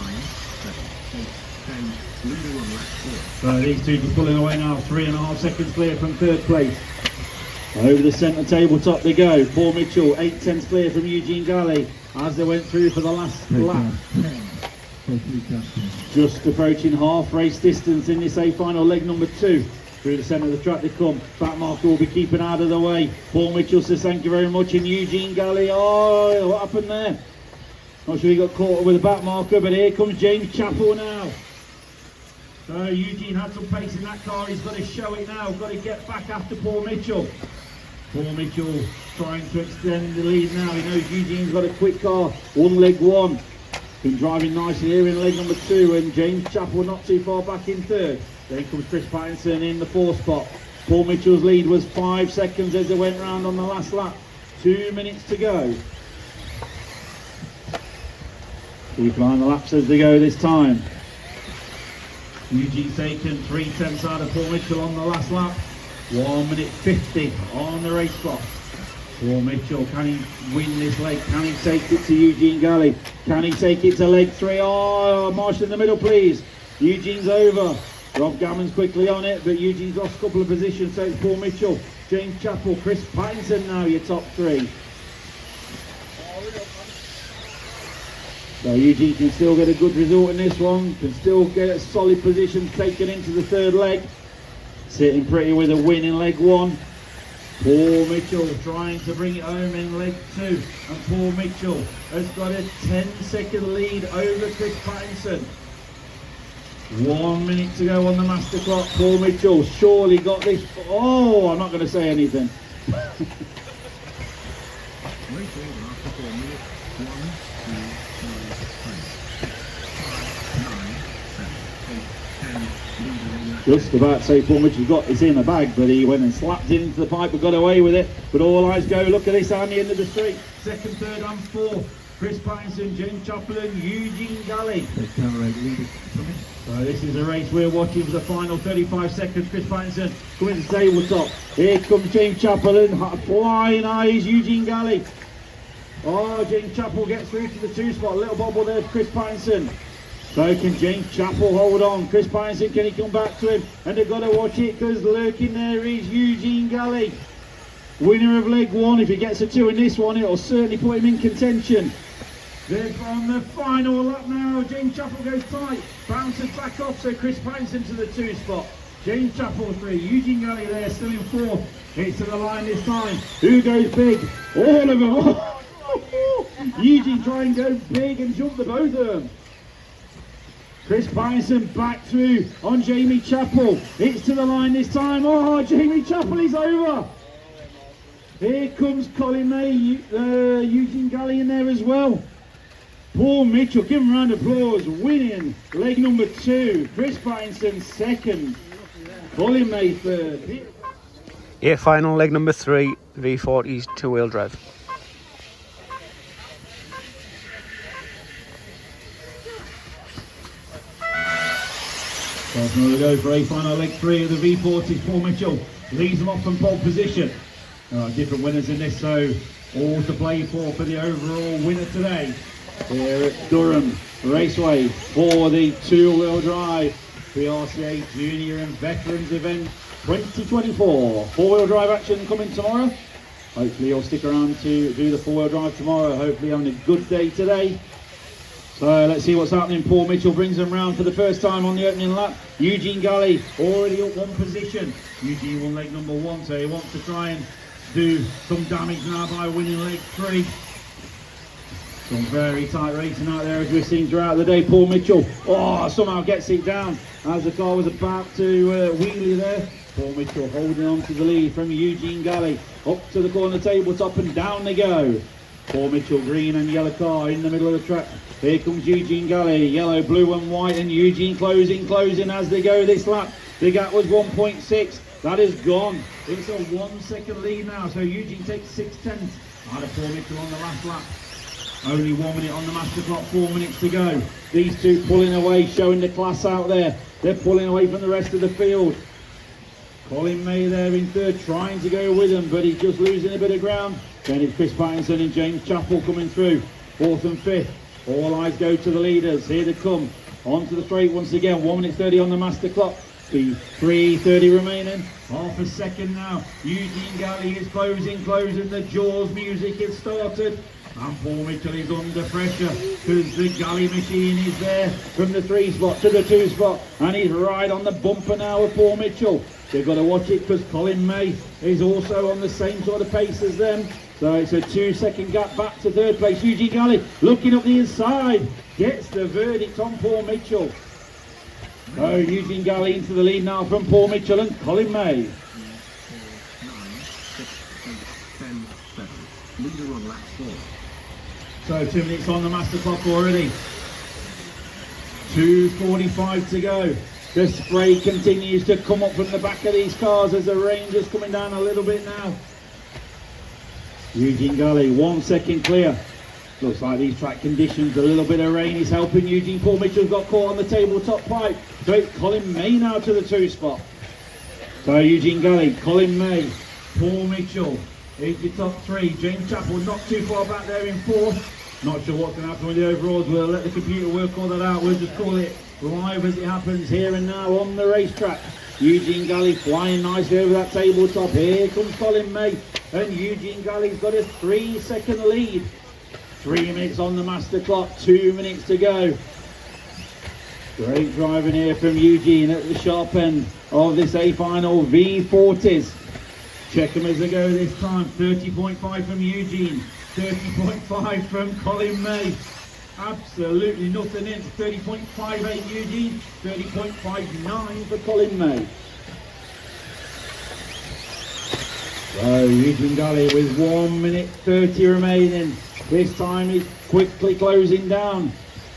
7, 8, 10. Leading on lap 4. So these two just pulling away now. 3.5 seconds clear from third place. Over the centre tabletop they go. Paul Mitchell, 8/10 clear from Eugene Galley as they went through for the last lap. Just approaching half race distance in this A-final leg number 2. Through the centre of the track they come. Back marker will be keeping out of the way. Paul Mitchell says thank you very much, and Eugene Galley, oh, what happened there? Not sure he got caught up with the back marker, but here comes James Chappell now. So Eugene had some pace in that car, he's got to show it now, got to get back after Paul Mitchell. Paul Mitchell trying to extend the lead now. He knows Eugene's got a quick car, one leg one. Been driving nicely here in leg number 2, and James Chappell not too far back in third. Then comes Chris Pattinson in the 4th spot. Paul Mitchell's lead was 5 seconds as they went round on the last lap. 2 minutes to go. Keep an eye on the laps as they go this time. Eugene's taken 3/10 out of Paul Mitchell on the last lap. 1 minute 50 on the race clock. Paul Mitchell, can he win this leg? Can he take it to Eugene Galley? Can he take it to leg 3? Oh, Marshall in the middle, please. Eugene's over. Rob Gammon's quickly on it, but Eugene's lost a couple of positions, so it's Paul Mitchell, James Chappell, Chris Pattinson now, your top 3. So Eugene can still get a good result in this one, can still get a solid position taken into the 3rd leg. Sitting pretty with a win in leg 1. Paul Mitchell trying to bring it home in leg 2. And Paul Mitchell has got a 10-second lead over Chris Pattinson. 1 minute to go on the master clock. Paul Mitchell surely got this. Oh, I'm not going to say anything. Just about to say Paul Mitchell's got this in the bag, but he went and slapped it into the pipe and got away with it. But all eyes go, look at this on the end of the straight. 2nd, 3rd and 4th. Chris Pattinson, James Chappell and Eugene Galley. So this is a race we're watching for the final 35 seconds. Chris Pattinson coming to the tabletop. Here comes James Chappell and flying high is Eugene Galley. Oh, James Chappell gets through to the 2 spot. Little bobble there for Chris Pattinson. So can James Chappell hold on? Chris Pattinson, can he come back to him? And they've got to watch it because lurking there is Eugene Galley. Winner of leg 1. If he gets a 2 in this one, it'll certainly put him in contention. They're on the final lap now. James Chappell goes tight. Bounces back off, so Chris Pattinson to the 2 spot. James Chappell 3. Eugene Galley there, still in 4th. It's to the line this time. Who goes big? All of them. Eugene try and go big and jump the both of them. Chris Pattinson back through on Jamie Chappell. It's to the line this time. Oh, Jamie Chappell is over. Here comes Colin May, Eugene Galley in there as well. Paul Mitchell, give him a round of applause, winning leg number 2. Chris Pattinson 2nd. Colin May 3rd. A-final leg number 3, V40's 2-wheel drive. So now we go for A-final leg 3 of the V40. Paul Mitchell leads them off from pole position. Different winners in this, so all to play for the overall winner today. Here at Durham Raceway for the 2-wheel drive BRCA Junior and Veterans event 2024. 4-wheel drive action coming tomorrow. Hopefully you'll stick around to do the 4-wheel drive tomorrow. Hopefully having a good day today. So let's see what's happening. Paul Mitchell brings them round for the first time on the opening lap. Eugene Galley already up 1 position. Eugene won leg number 1, so he wants to try and do some damage now by winning leg 3. Some very tight racing out there as we've seen throughout the day. Paul Mitchell, somehow gets it down as the car was about to wheelie there. Paul Mitchell holding on to the lead from Eugene Galley. Up to the corner tabletop and down they go. Paul Mitchell, green and yellow car in the middle of the track. Here comes Eugene Galley, yellow, blue and white, and Eugene closing as they go this lap. The gap was 1.6, that is gone. It's a 1 second lead now, so Eugene takes 6/10 out of Paul Mitchell on the last lap. Only 1 minute on the master clock, 4 minutes to go. These two pulling away, showing the class out there. They're pulling away from the rest of the field. Colin May there in third, trying to go with them, but he's just losing a bit of ground. Then it's Chris Pattinson and James Chappell coming through, fourth and fifth. All eyes go to the leaders. Here they come, onto the straight once again. 1 minute 30 on the master clock. 3:30 remaining. Half a second now. Eugene Galley is closing. The Jaws music has started. And Paul Mitchell is under pressure because the Galley machine is there from the 3 spot to the 2 spot. And he's right on the bumper now with Paul Mitchell. They've got to watch it because Colin May is also on the same sort of pace as them. So it's a 2 second gap back to third place. Eugene Galley looking up the inside. Gets the verdict on Paul Mitchell. So Eugene Galley into the lead now from Paul Mitchell and Colin May. 9, 6, 8, 10, 7. Leader on lap 4. So 2 minutes on the master clock already. 2:45 to go. The spray continues to come up from the back of these cars as the range is coming down a little bit now. Eugene Galley, 1 second clear. Looks like these track conditions, a little bit of rain is helping Eugene. Paul Mitchell's got caught on the tabletop pipe. So it's Colin May now to the 2 spot. So Eugene Galley, Colin May, Paul Mitchell, is your top 3. James Chappell not too far back there in 4th. Not sure what's going to happen with the overalls. We'll let the computer work all that out. We'll just call it live as it happens here and now on the racetrack. Eugene Galley flying nicely over that tabletop. Here comes Colin May, and Eugene Galley's got a 3 second lead. 3 minutes on the master clock, 2 minutes to go. Great driving here from Eugene at the sharp end of this A-final V40s. Check them as they go this time. 30.5 from Eugene, 30.5 from Colin May. Absolutely nothing in. 30.58 Eugene, 30.59 for Colin May. So Eugene Galley with 1 minute 30 remaining. This time he's quickly closing down.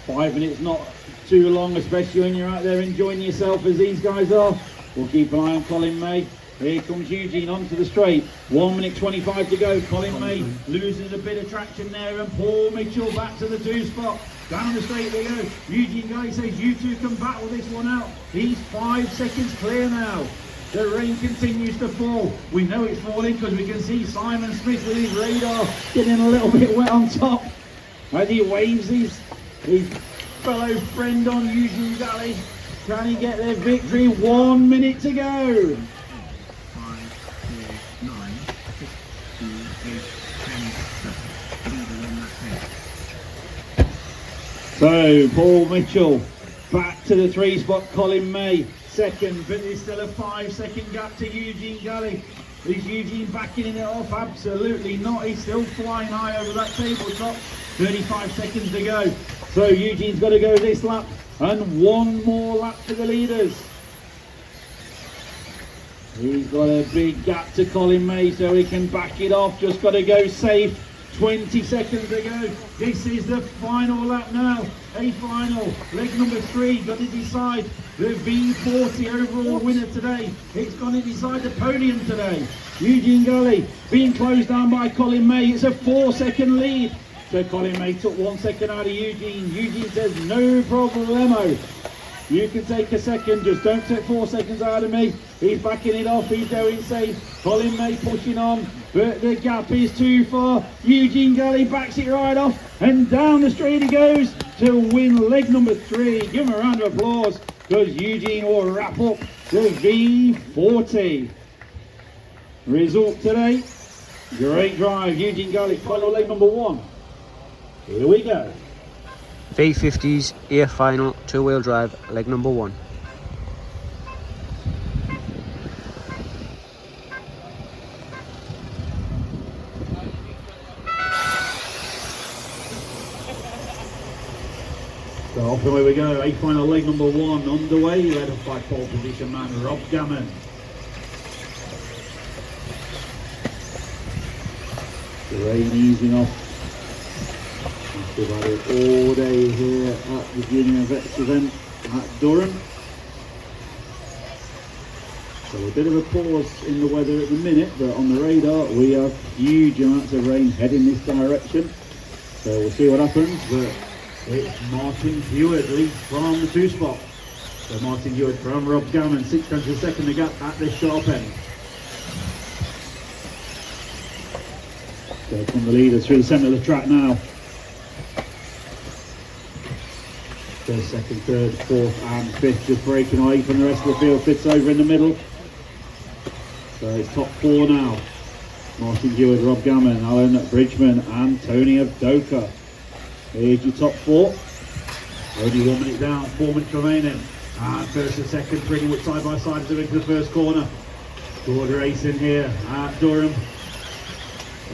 5 minutes not too long, especially when you're out there enjoying yourself as these guys are. We'll keep an eye on Colin May. Here comes Eugene onto the straight. 1 minute 25 to go. Colin May loses a bit of traction there, and Paul Mitchell back to the 2 spot. Down the straight they go. Eugene Galley says you two can battle this one out. He's 5 seconds clear now. The rain continues to fall. We know it's falling because we can see Simon Smith with his radar getting a little bit wet on top as he waves his fellow friend on Eugene Galley. Can he get their victory? 1 minute to go. 5, 4, 9, 6, 2, 8, 10, 7. Leader on that 10. So Paul Mitchell back to the 3 spot. Colin May second, but there's still a 5 second gap to Eugene Galley. Is Eugene backing it off? Absolutely not. He's still flying high over that tabletop. 35 seconds to go. So Eugene's got to go this lap and 1 more lap for the leaders. He's got a big gap to Colin May so he can back it off. Just got to go safe. 20 seconds to go. This is the final lap now. A final, leg number 3, got to decide the V40 overall winner today. It's going to decide the podium today. Eugene Galley being closed down by Colin May. It's a 4 second lead. So Colin May took 1 second out of Eugene. Eugene says no problemo. You can take a second, just don't take 4 seconds out of me. He's backing it off, he's going safe. Colin May pushing on, but the gap is too far. Eugene Galley backs it right off, and down the straight he goes to win leg number 3. Give him a round of applause, because Eugene will wrap up the V40. Result today, great drive. Eugene Galley, final leg number 1. Here we go. V50's A-final 2-wheel drive, leg number 1. So off and away we go. A-final leg number 1 underway, led up by pole position man Rob Gammon. The rain easing off We've had it all day here at the Junior Vets event at Durham. So a bit of a pause in the weather at the minute, but on the radar we have huge amounts of rain heading this direction. So we'll see what happens, but it's Martin Hewitt leads from the 2 spot. So Martin Hewitt from Rob Gammon, 6/10 of a second the gap at this sharp end. So from the leaders through the centre of the track now. First, second, third, fourth and fifth just breaking away from the rest of the field. Fifth's over in the middle. So it's top 4 now. Martin Hewitt, Rob Gammon, Alan Bridgman and Tony Avdoka. Here's your top 4. Only 1 minute down, 4 minutes remaining. And first and second pretty much side by side as they into the first corner. Good racing here at Durham.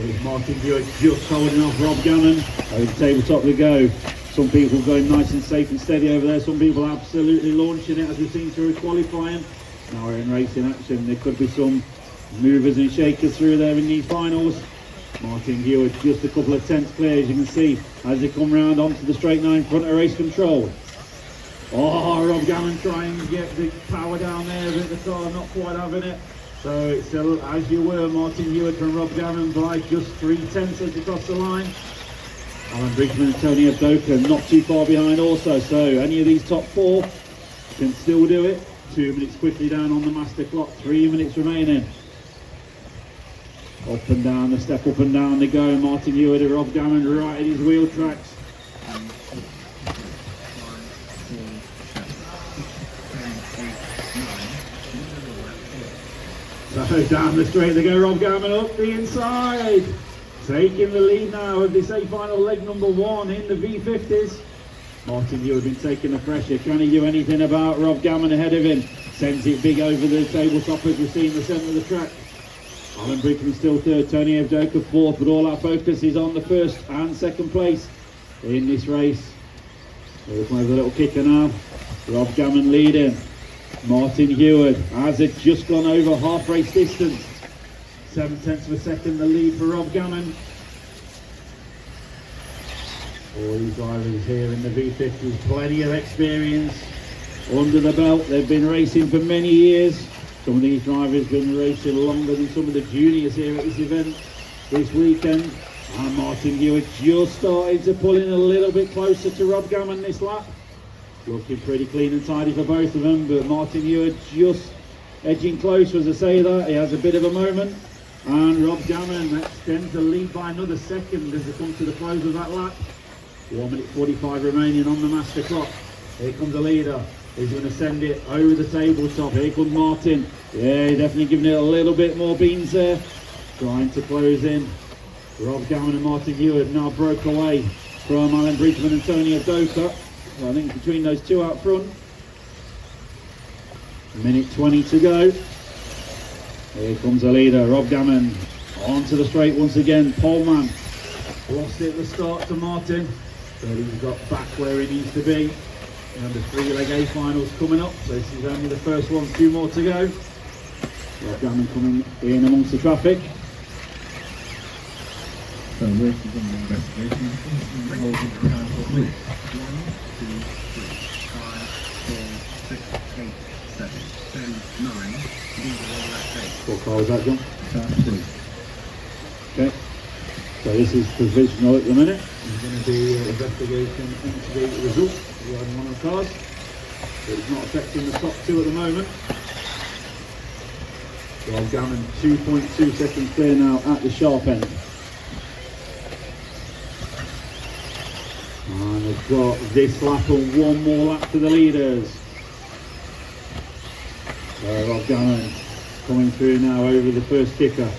It's Martin Hewitt just holding off Rob Gammon. Over the tabletop we go. Some people going nice and safe and steady over there. Some people absolutely launching it as we've seen through qualifying. Now we're in racing action. There could be some movers and shakers through there in these finals. Martin Hewitt just a couple of tenths clear, as you can see, as they come round onto the straight 9 front of race control. Oh, Rob Gammon trying to get the power down there, but the car not quite having it. So it's still as you were, Martin Hewitt from Rob Gammon by just 3/10 as across the line. Alan Bridgman and Tony Avdoka not too far behind also, so any of these top 4 can still do it. 2 minutes quickly down on the master clock, 3 minutes remaining. Up and down, the step up and down they go. Martin Hewitt and Rob Gammon right at his wheel tracks. So down the straight they go, Rob Gammon up the inside. Taking the lead now of this A-final leg number 1 in the V50s. Martin Hewitt been taking the pressure. Can he do anything about Rob Gammon ahead of him? Sends it big over the tabletop as we see in the centre of the track. Alan Bridgman still 3rd, Tony Avdoka 4th, but all our focus is on the 1st and 2nd place in this race. So we're playing with a little kicker now. Rob Gammon leading. Martin Hewitt has it just gone over half race distance. 7/10 of a second the lead for Rob Gammon. All these drivers here in the V50s, plenty of experience under the belt. They've been racing for many years. Some of these drivers have been racing longer than some of the juniors here at this event this weekend. And Martin Hewitt just starting to pull in a little bit closer to Rob Gammon this lap. Looking pretty clean and tidy for both of them, but Martin Hewitt just edging close. As I say that, he has a bit of a moment. And Rob Gammon extends the lead by another second as they come to the close of that lap. 1 minute 45 remaining on the master clock. Here comes the leader. He's going to send it over the tabletop. Here comes Martin. Yeah, definitely giving it a little bit more beans there. Trying to close in. Rob Gammon and Martin Hewitt now broke away from Alan Bridgman and Tony Avdoka. I think between those 2 out front. 1:20 to go. Here comes the leader, Rob Gammon. Onto the straight once again. Poleman lost it at the start to Martin, but he's got back where he needs to be. And the 3-leg A-finals coming up, so this is only the first one, 2 more to go. Rob Gammon coming in amongst the traffic. So race is on the investigation. 1, 2, 3, 5, 4, 6, 8, 7, 10, 9. 4 cars that, John? Absolutely. Okay. So this is provisional at the minute. There's going to be an investigation into the results regarding one of the cars. But it's not affecting the top 2 at the moment. Rob Gammon 2.2 seconds clear now at the sharp end. And they've got this lap and 1 more lap to the leaders. So Rob Gammon coming through now over the first kicker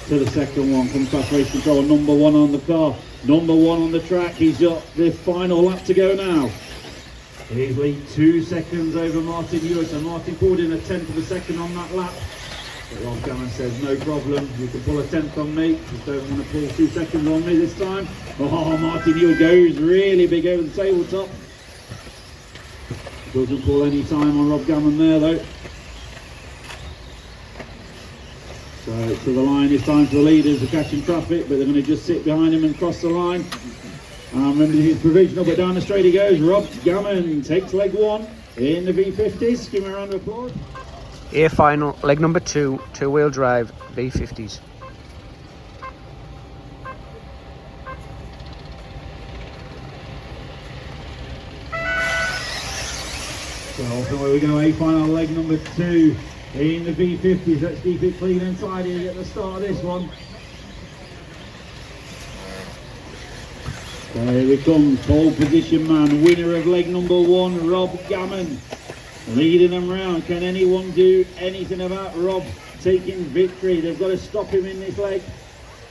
to the second one. Comes past race control, number 1 on the car, number 1 on the track. He's got the final lap to go now. He's lead 2 seconds over Martin Hewitt, so Martin pulled in a 1/10 of a second on that lap. But Rob Gammon says, no problem, you can pull a 1/10 on me, just don't want to pull 2 seconds on me this time. Oh, Martin Hewitt goes really big over the tabletop. Doesn't pull any time on Rob Gammon there though. So to the line, it's time for the leaders to catch in traffic, but they're going to just sit behind him and cross the line. Remember, this is provisional, but down the straight he goes. Rob Gammon takes leg 1 in the V50s. Give him a round of applause. A-final, leg number 2, two-wheel drive, V50s. So off the way we go, A-final, leg number 2 in the V50s. Let's keep it clean and tidy at the start of this one. So here he comes, pole position man, winner of leg number 1, Rob Gammon, leading them round. Can anyone do anything about Rob taking victory? They've got to stop him in this leg.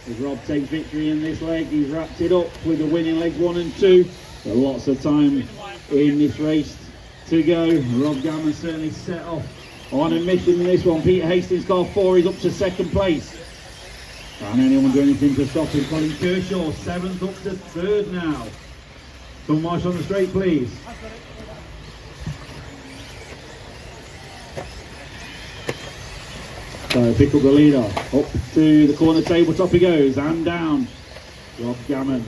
If Rob takes victory in this leg, he's wrapped it up with the winning legs 1 and 2. So lots of time in this race to go. Rob Gammon certainly set off on a mission in this one. Peter Hastings, car 4, is up to 2nd place. Can anyone do anything to stop him? Colin Kershaw, 7th up to 3rd now. Come march on the straight, please. So pick up the leader, up to the corner tabletop he goes, and down. Rob Gammon.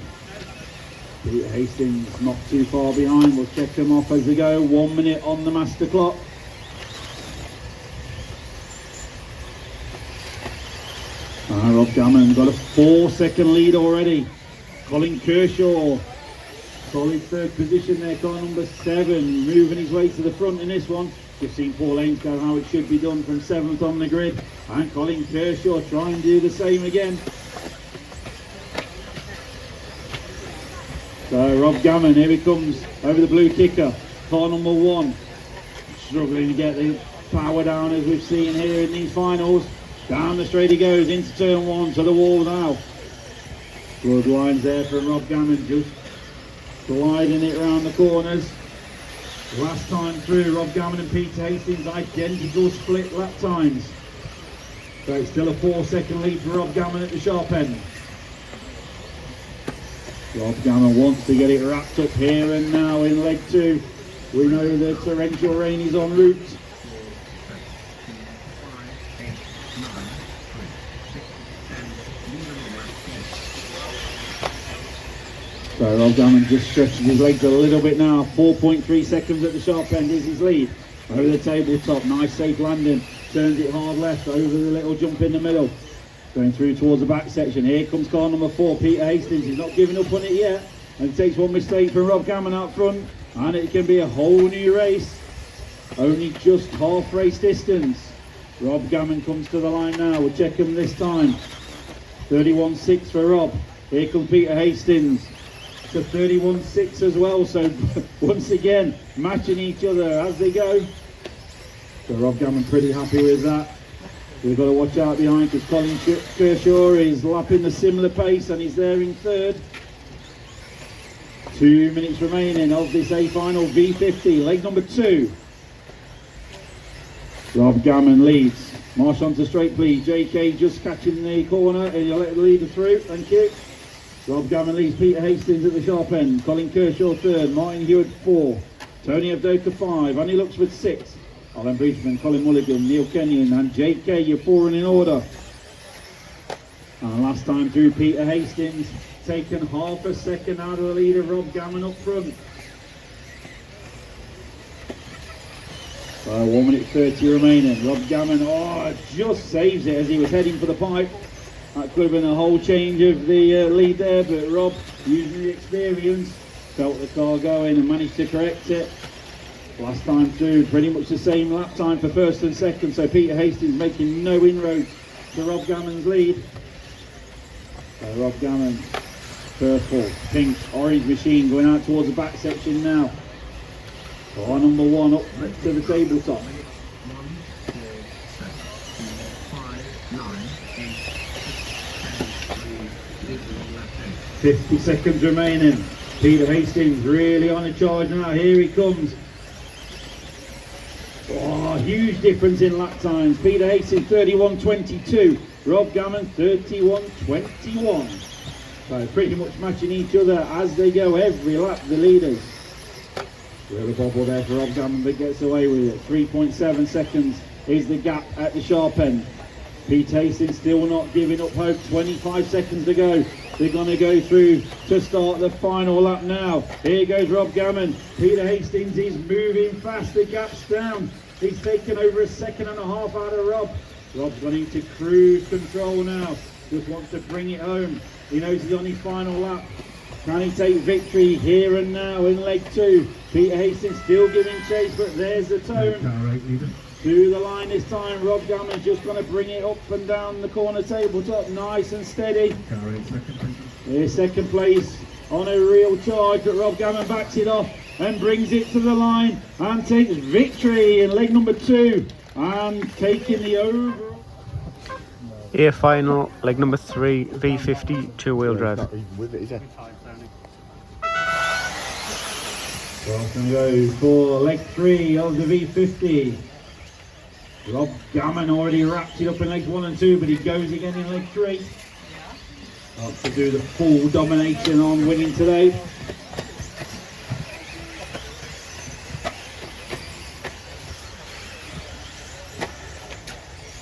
Peter Hastings not too far behind. We'll check them off as they go. 1 minute on the master clock. Rob Gammon got a 4-second lead already. Colin Kershaw, solid 3rd position there. Car number 7 moving his way to the front in this one. Just seen Paul Ames go how it should be done from 7th on the grid. And Colin Kershaw try and do the same again. So Rob Gammon, here he comes over the blue kicker. Car number 1, struggling to get the power down as we've seen here in these finals. Down the straight he goes, into turn 1, to the wall now. Good lines there from Rob Gammon, just gliding it around the corners. Last time through, Rob Gammon and Peter Hastings, identical split lap times. So it's still a 4-second lead for Rob Gammon at the sharp end. Rob Gammon wants to get it wrapped up here and now in leg 2. We know that torrential rain is en route. So Rob Gammon just stretches his legs a little bit now. 4.3 seconds at the sharp end is his lead. Over the tabletop, nice safe landing. Turns it hard left over the little jump in the middle. Going through towards the back section. Here comes car number 4, Peter Hastings. He's not giving up on it yet. And takes one mistake from Rob Gammon out front. And it can be a whole new race. Only just half race distance. Rob Gammon comes to the line now. We'll check him this time. 31.6 for Rob. Here comes Peter Hastings. To 31.6 as well, so once again matching each other as they go. So Rob Gammon pretty happy with that. We've got to watch out behind because Colin Kershaw is lapping the similar pace and he's there in 3rd. 2 minutes remaining of this A-final V50, leg number 2. Rob Gammon leads. March onto straight please. JK just catching the corner and you'll let the leader through, thank you. Rob Gammon leads Peter Hastings at the sharp end. Colin Kershaw 3rd, Martin Hewitt 4, Tony Avdoka 5, Annie Luxford 6, Alan Bridgman, Colin Mulligan, Neil Kenyon and JK, you're 4 in order. And last time through, Peter Hastings taken half a second out of the lead of Rob Gammon up front. So 1 minute 30 remaining. Rob Gammon, just saves it as he was heading for the pipe. That could have been a whole change of the lead there, but Rob, using the experience, felt the car going and managed to correct it. Last time through, pretty much the same lap time for 1st and 2nd, so Peter Hastings making no inroads to Rob Gammon's lead. So Rob Gammon, purple, pink, orange machine going out towards the back section now. Car number 1 up to the tabletop. 50 seconds remaining. Peter Hastings really on a charge now. Here he comes. Huge difference in lap times. Peter Hastings 31.22. Rob Gammon 31.21. So pretty much matching each other as they go every lap, the leaders. Really bobble there for Rob Gammon, but gets away with it. 3.7 seconds is the gap at the sharp end. Pete Hastings still not giving up hope. 25 seconds to go. They're going to go through to start the final lap now. Here goes Rob Gammon. Peter Hastings is moving fast. The gap's down. He's taken over a second and a half out of Rob. Rob's gone into cruise control now. Just wants to bring it home. He knows he's on his final lap. Can he take victory here and now in leg 2? Peter Hastings still giving chase, but there's the tone. To the line this time, Rob Gammon's just going to bring it up and down the corner tabletop, nice and steady. Here's second place on a real charge, but Rob Gammon backs it off and brings it to the line and takes victory in leg number 2 and taking the overall. Here final, leg number 3, V50 two-wheel drive. Well, going to go for leg 3 of the V50. Rob Gammon already wrapped it up in legs 1 and 2, but he goes again in leg 3. Up to do the full domination on winning today.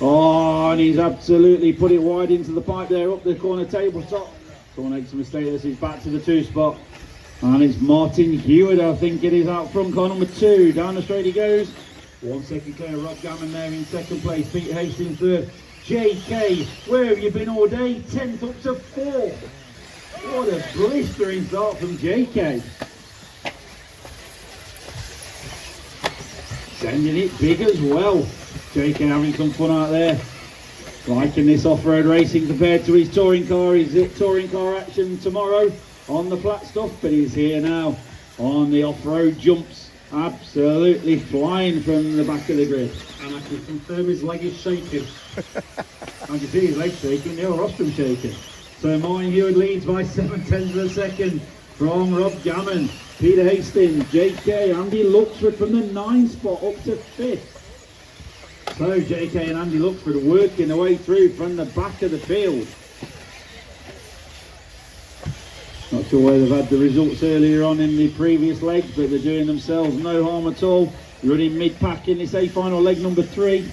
Oh, and he's absolutely put it wide into the pipe there, up the corner tabletop. Someone makes a mistake, this is back to the 2 spot. And it's Martin Hewitt, I think it is, out front, car number 2. Down the straight he goes. 1 second clear, Rob Gammon there in second place. Peter Hastings third. JK, where have you been all day? 10th up to 4th. What a blistering start from JK. Sending it big as well. JK having some fun out there. Liking this off-road racing compared to his touring car. His touring car action tomorrow on the flat stuff, but he's here now on the off-road jumps. Absolutely flying from the back of the grid. And I can confirm his leg is shaking. I can see his legs shaking, the old rostrum shaking. So Martin Hewitt leads by 7/10 of a second from Rob Gammon. Peter Hastings, JK, Andy Luxford from the 9 spot up to 5th. So JK and Andy Luxford working their way through from the back of the field. Not sure where they've had the results earlier on in the previous legs, but they're doing themselves no harm at all. Running mid-pack in this A-final leg number 3.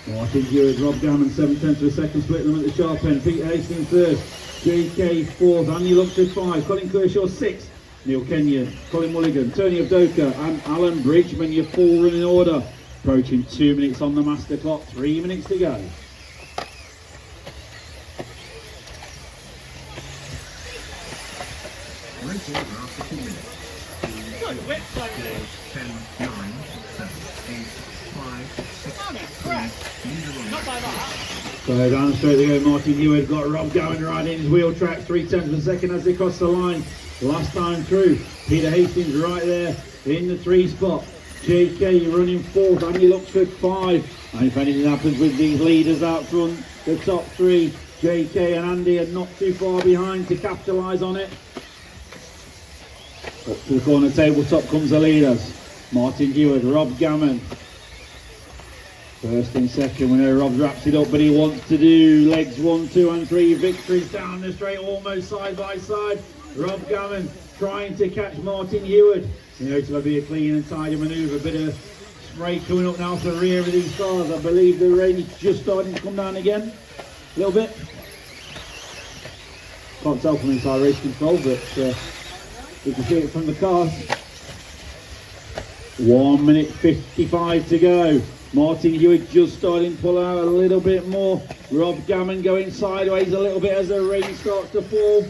Martin Hewitt, Rob Gammon, 7/10 of a second, split them at the sharp end. Peter Hastings third, JK 4th, Andy Luxford 5, Colin Kershaw 6th, Neil Kenyon, Colin Mulligan, Tony Avdoka and Alan Bridgman, your full running order. Approaching 2 minutes on the master clock, 3 minutes to go. Racing after 2 minutes. 10, 9, 7, 8, 5, 6, 3, So down the straight they go, Martin Hewitt got Rob Gammon right in his wheel track, 3/10 of a second as they cross the line. Last time through, Peter Hastings right there in the 3 spot. JK running 4th, Andy Luxford 5. And if anything happens with these leaders out front, the top 3, JK and Andy are not too far behind to capitalise on it. Up to the corner tabletop comes the leaders. Martin Hewitt, Rob Gammon. First and second, we know Rob wraps it up, but he wants to do legs 1, 2 and 3. Victories down the straight, almost side by side. Rob Gammon trying to catch Martin Hewitt. You know, it's going to be a clean and tidy manoeuvre. A bit of spray coming up now to the rear of these cars. I believe the rain is just starting to come down again. A little bit. Can't tell from inside race control, but you can see it from the cars. 1 minute 55 to go. Martin Hewitt just starting to pull out a little bit more. Rob Gammon going sideways a little bit as the rain starts to fall.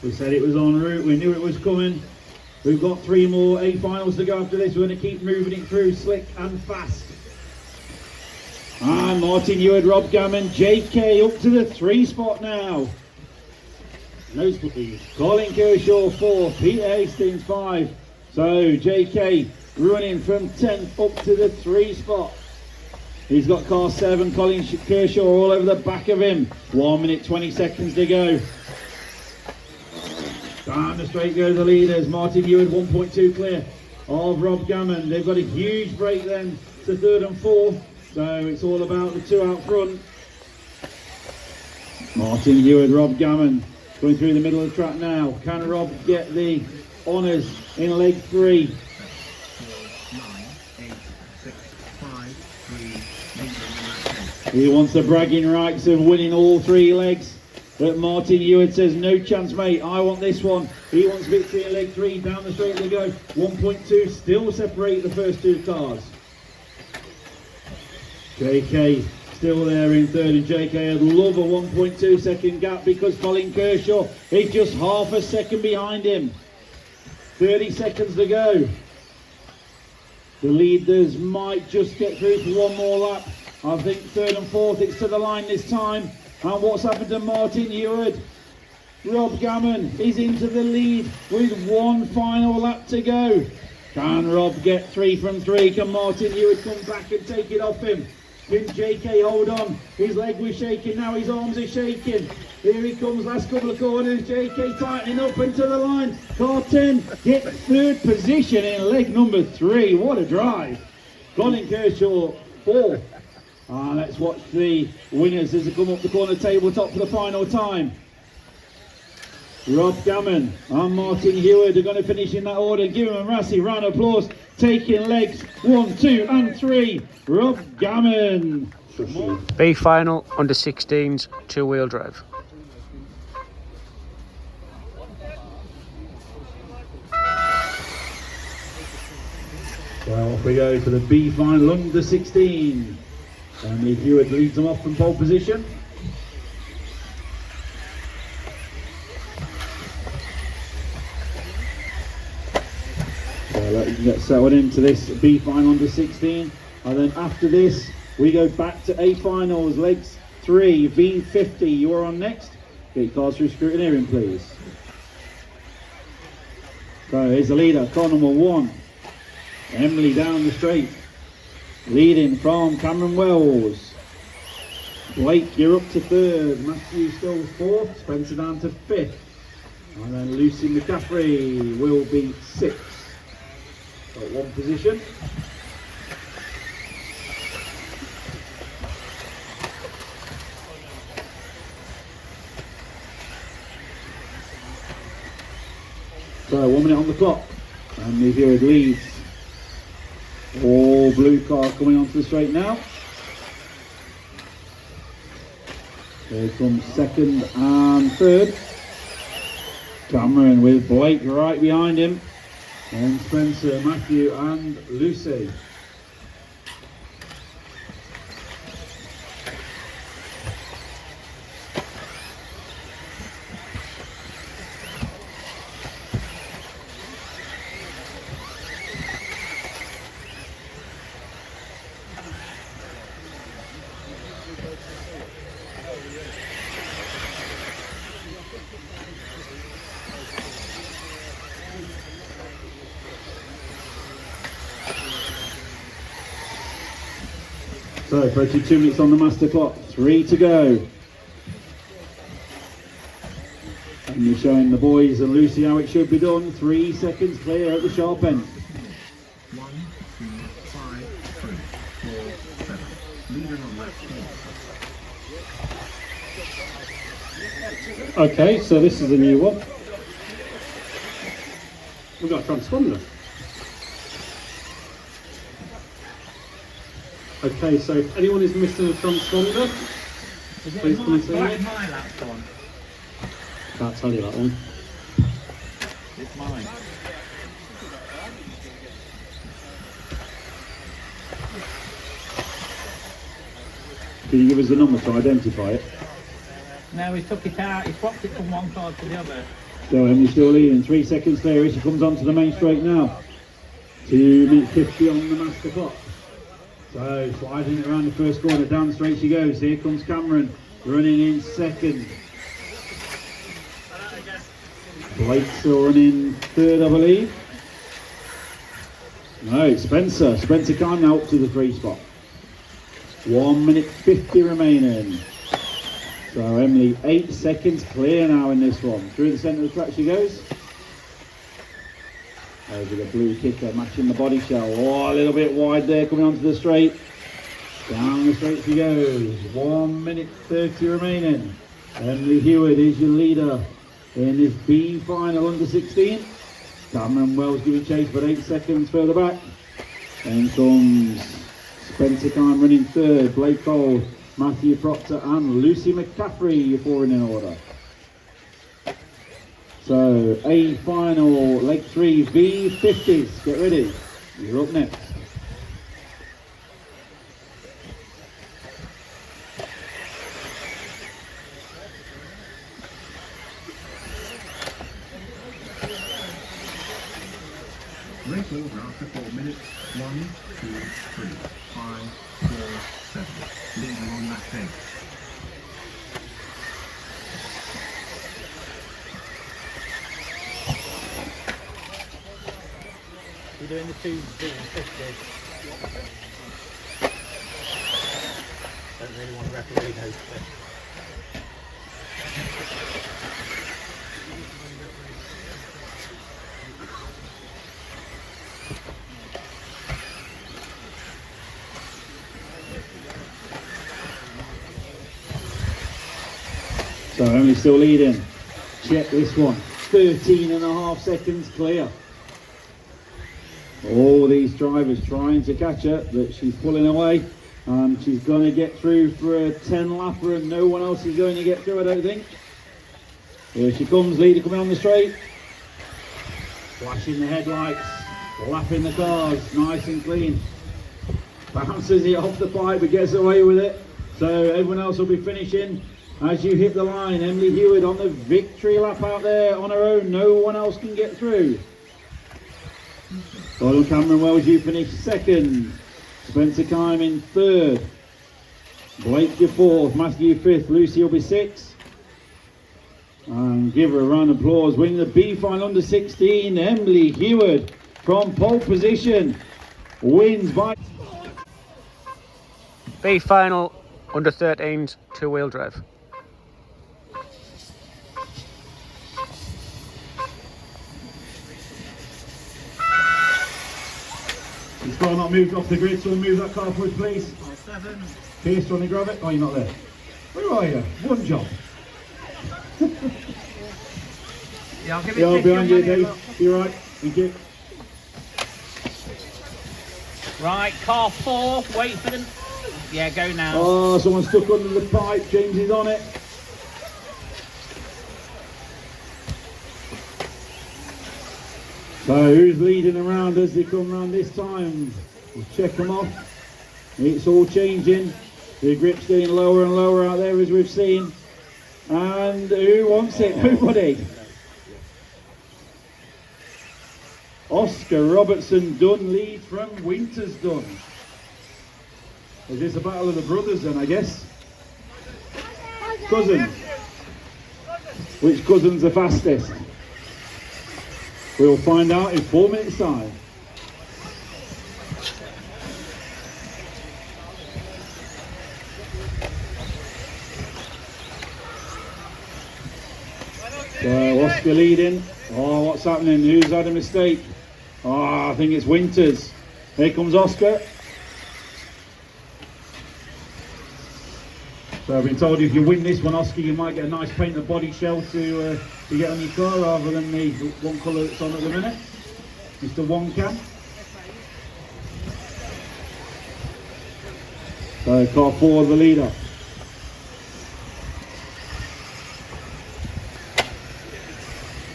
We said it was en route, we knew it was coming. We've got 3 more A-finals to go after this. We're going to keep moving it through slick and fast. And Martin Hewitt, Rob Gammon, JK up to the 3 spot now. Nose please. Colin Kershaw 4, Peter Hastings 5. So JK running from 10th up to the 3 spot. He's got car 7, Colin Kershaw all over the back of him. 1 minute 20 seconds to go. Down the straight go the leaders. Martin Hewitt 1.2 clear of Rob Gammon. They've got a huge break then to 3rd and 4th. So it's all about the 2 out front. Martin Hewitt, Rob Gammon going through the middle of the track now. Can Rob get the honours in leg 3? 9, 8, 6, 5, 3, He wants the bragging rights of winning all 3 legs. But Martin Hewitt says, no chance, mate. I want this one. He wants victory in leg 3. Down the straight they go. 1.2 still separate the first 2 cars. JK still there in third, and JK would love a 1.2 second gap because Colin Kershaw is just half a second behind him. 30 seconds to go. The leaders might just get through for one more lap. I think third and fourth, it's to the line this time. And what's happened to Martin Hewitt? Rob Gammon is into the lead with one final lap to go. Can Rob get 3 from 3? Can Martin Hewitt come back and take it off him? Can JK hold on? His leg was shaking, now his arms are shaking. Here he comes, last couple of corners. JK tightening up into the line. Car 10 gets 3rd position in leg number 3. What a drive. Colin Kershaw 4th. Let's watch the winners as they come up the corner tabletop for the final time. Rob Gammon and Martin Hewitt are going to finish in that order. Give him a massive round of applause. Taking legs 1, 2 and 3. Rob Gammon. B-final under 16s, 2-wheel drive. So off we go to the B-final under 16. And Hewitt leads them off from pole position. So let you get settled into this B-final under 16. And then after this, we go back to A-finals, legs 3, V50. You are on next. Get your cars through scrutineering, please. So here's the leader, car number 1. Emily down the straight. Leading from Cameron Wells. Blake, you're up to 3rd. Matthew still 4th. Spencer down to 5th. And then Lucy McCaffrey will be 6th. Got 1 position. So 1 minute on the clock. And the Hewitt leads. All blue car coming onto the straight now. Here comes 2nd and 3rd. Cameron with Blake right behind him. And Spencer, Matthew and Lucy. So 32 minutes on the master clock, 3 to go. And you're showing the boys and Lucy how it should be done. 3 seconds clear at the sharp end. 1, 2, 5, 3, 4, 7. Leading on lap 4. Okay, so this is a new one. We've got a transponder. Okay, so if anyone is missing a transponder, please come and see me. That's my lap one. Can't tell you that one. It's mine. Can you give us the number to identify it? No, he took it out. He swapped it from one car to the other. So Emily's still leading, 3 seconds clear as she comes onto the main straight now. 2 minutes 50 on the master clock. So sliding it around the first corner, down straight she goes. Here comes Cameron running in 2nd. Blake still running 3rd, I believe. No, it's Spencer. Spencer Khan now up to the 3 spot. 1 minute 50 remaining. So Emily 8 seconds clear now in this one. Through the centre of the track she goes. Over the blue kicker, matching the body shell. Oh, a little bit wide there, coming onto the straight. Down the straight she goes. 1 minute 30 remaining. Emily Hewitt is your leader in this B-final under 16. Cameron Wells giving chase, but 8 seconds further back. Then comes Spencer Khan running 3rd. Blake Cole Matthew Proctor and Lucy McCaffrey falling in order. So A final, leg 3, V50s. Get ready. You're up next. Race over after 4 minutes. 1, 2, 3, 5, 4, 7. Leader on that day. We're doing the two V50s. Don't really want to referee those. So Emily still leading. Check this one. 13.5 seconds clear. All these drivers trying to catch her, but she's pulling away. And she's going to get through for a 10 lapper and no one else is going to get through, I don't think. Here she comes, leader coming on the straight. Flashing the headlights, lapping the cars, nice and clean. Bounces it off the pipe but gets away with it. So everyone else will be finishing as you hit the line. Emily Hewitt on the victory lap out there on her own. No one else can get through. Gordon Cameron Wells, you finish second. Spencer Kime in third. Blake, your fourth. Matthew fifth. Lucy will be sixth. And give her a round of applause. Winning the B-final under 16, Emily Hewitt from pole position. Wins by... B-final under 13s, two-wheel drive. This car not moved off the grid, so move that car forward, please. 7. Pierce, do you want to grab it? Oh, you're not there. Where are you? One job. Yeah, I'll give it Yeah, 50 behind you, on money, Dave. You're right. Thank you. Right, car 4, wait for them. Yeah, go now. Oh, someone's stuck under the pipe. James is on it. So who's leading around as they come round this time? We'll check them off. It's all changing. The grip's getting lower and lower out there as we've seen. And who wants it? Nobody. Oscar Robertson Dunn leads from Winters Dunn. Is this a battle of the brothers then, I guess? Cousins. Which cousin's the fastest? We'll find out in 4 minutes time. So Oscar leading. Oh, what's happening? Who's had a mistake? Oh, I think it's Winters. Here comes Oscar. So I've been told if you win this one, Oscar, you might get a nice painted body shell to get on your car rather than the one colour that's on at the minute. Mr. One Cam. So car 4, the leader.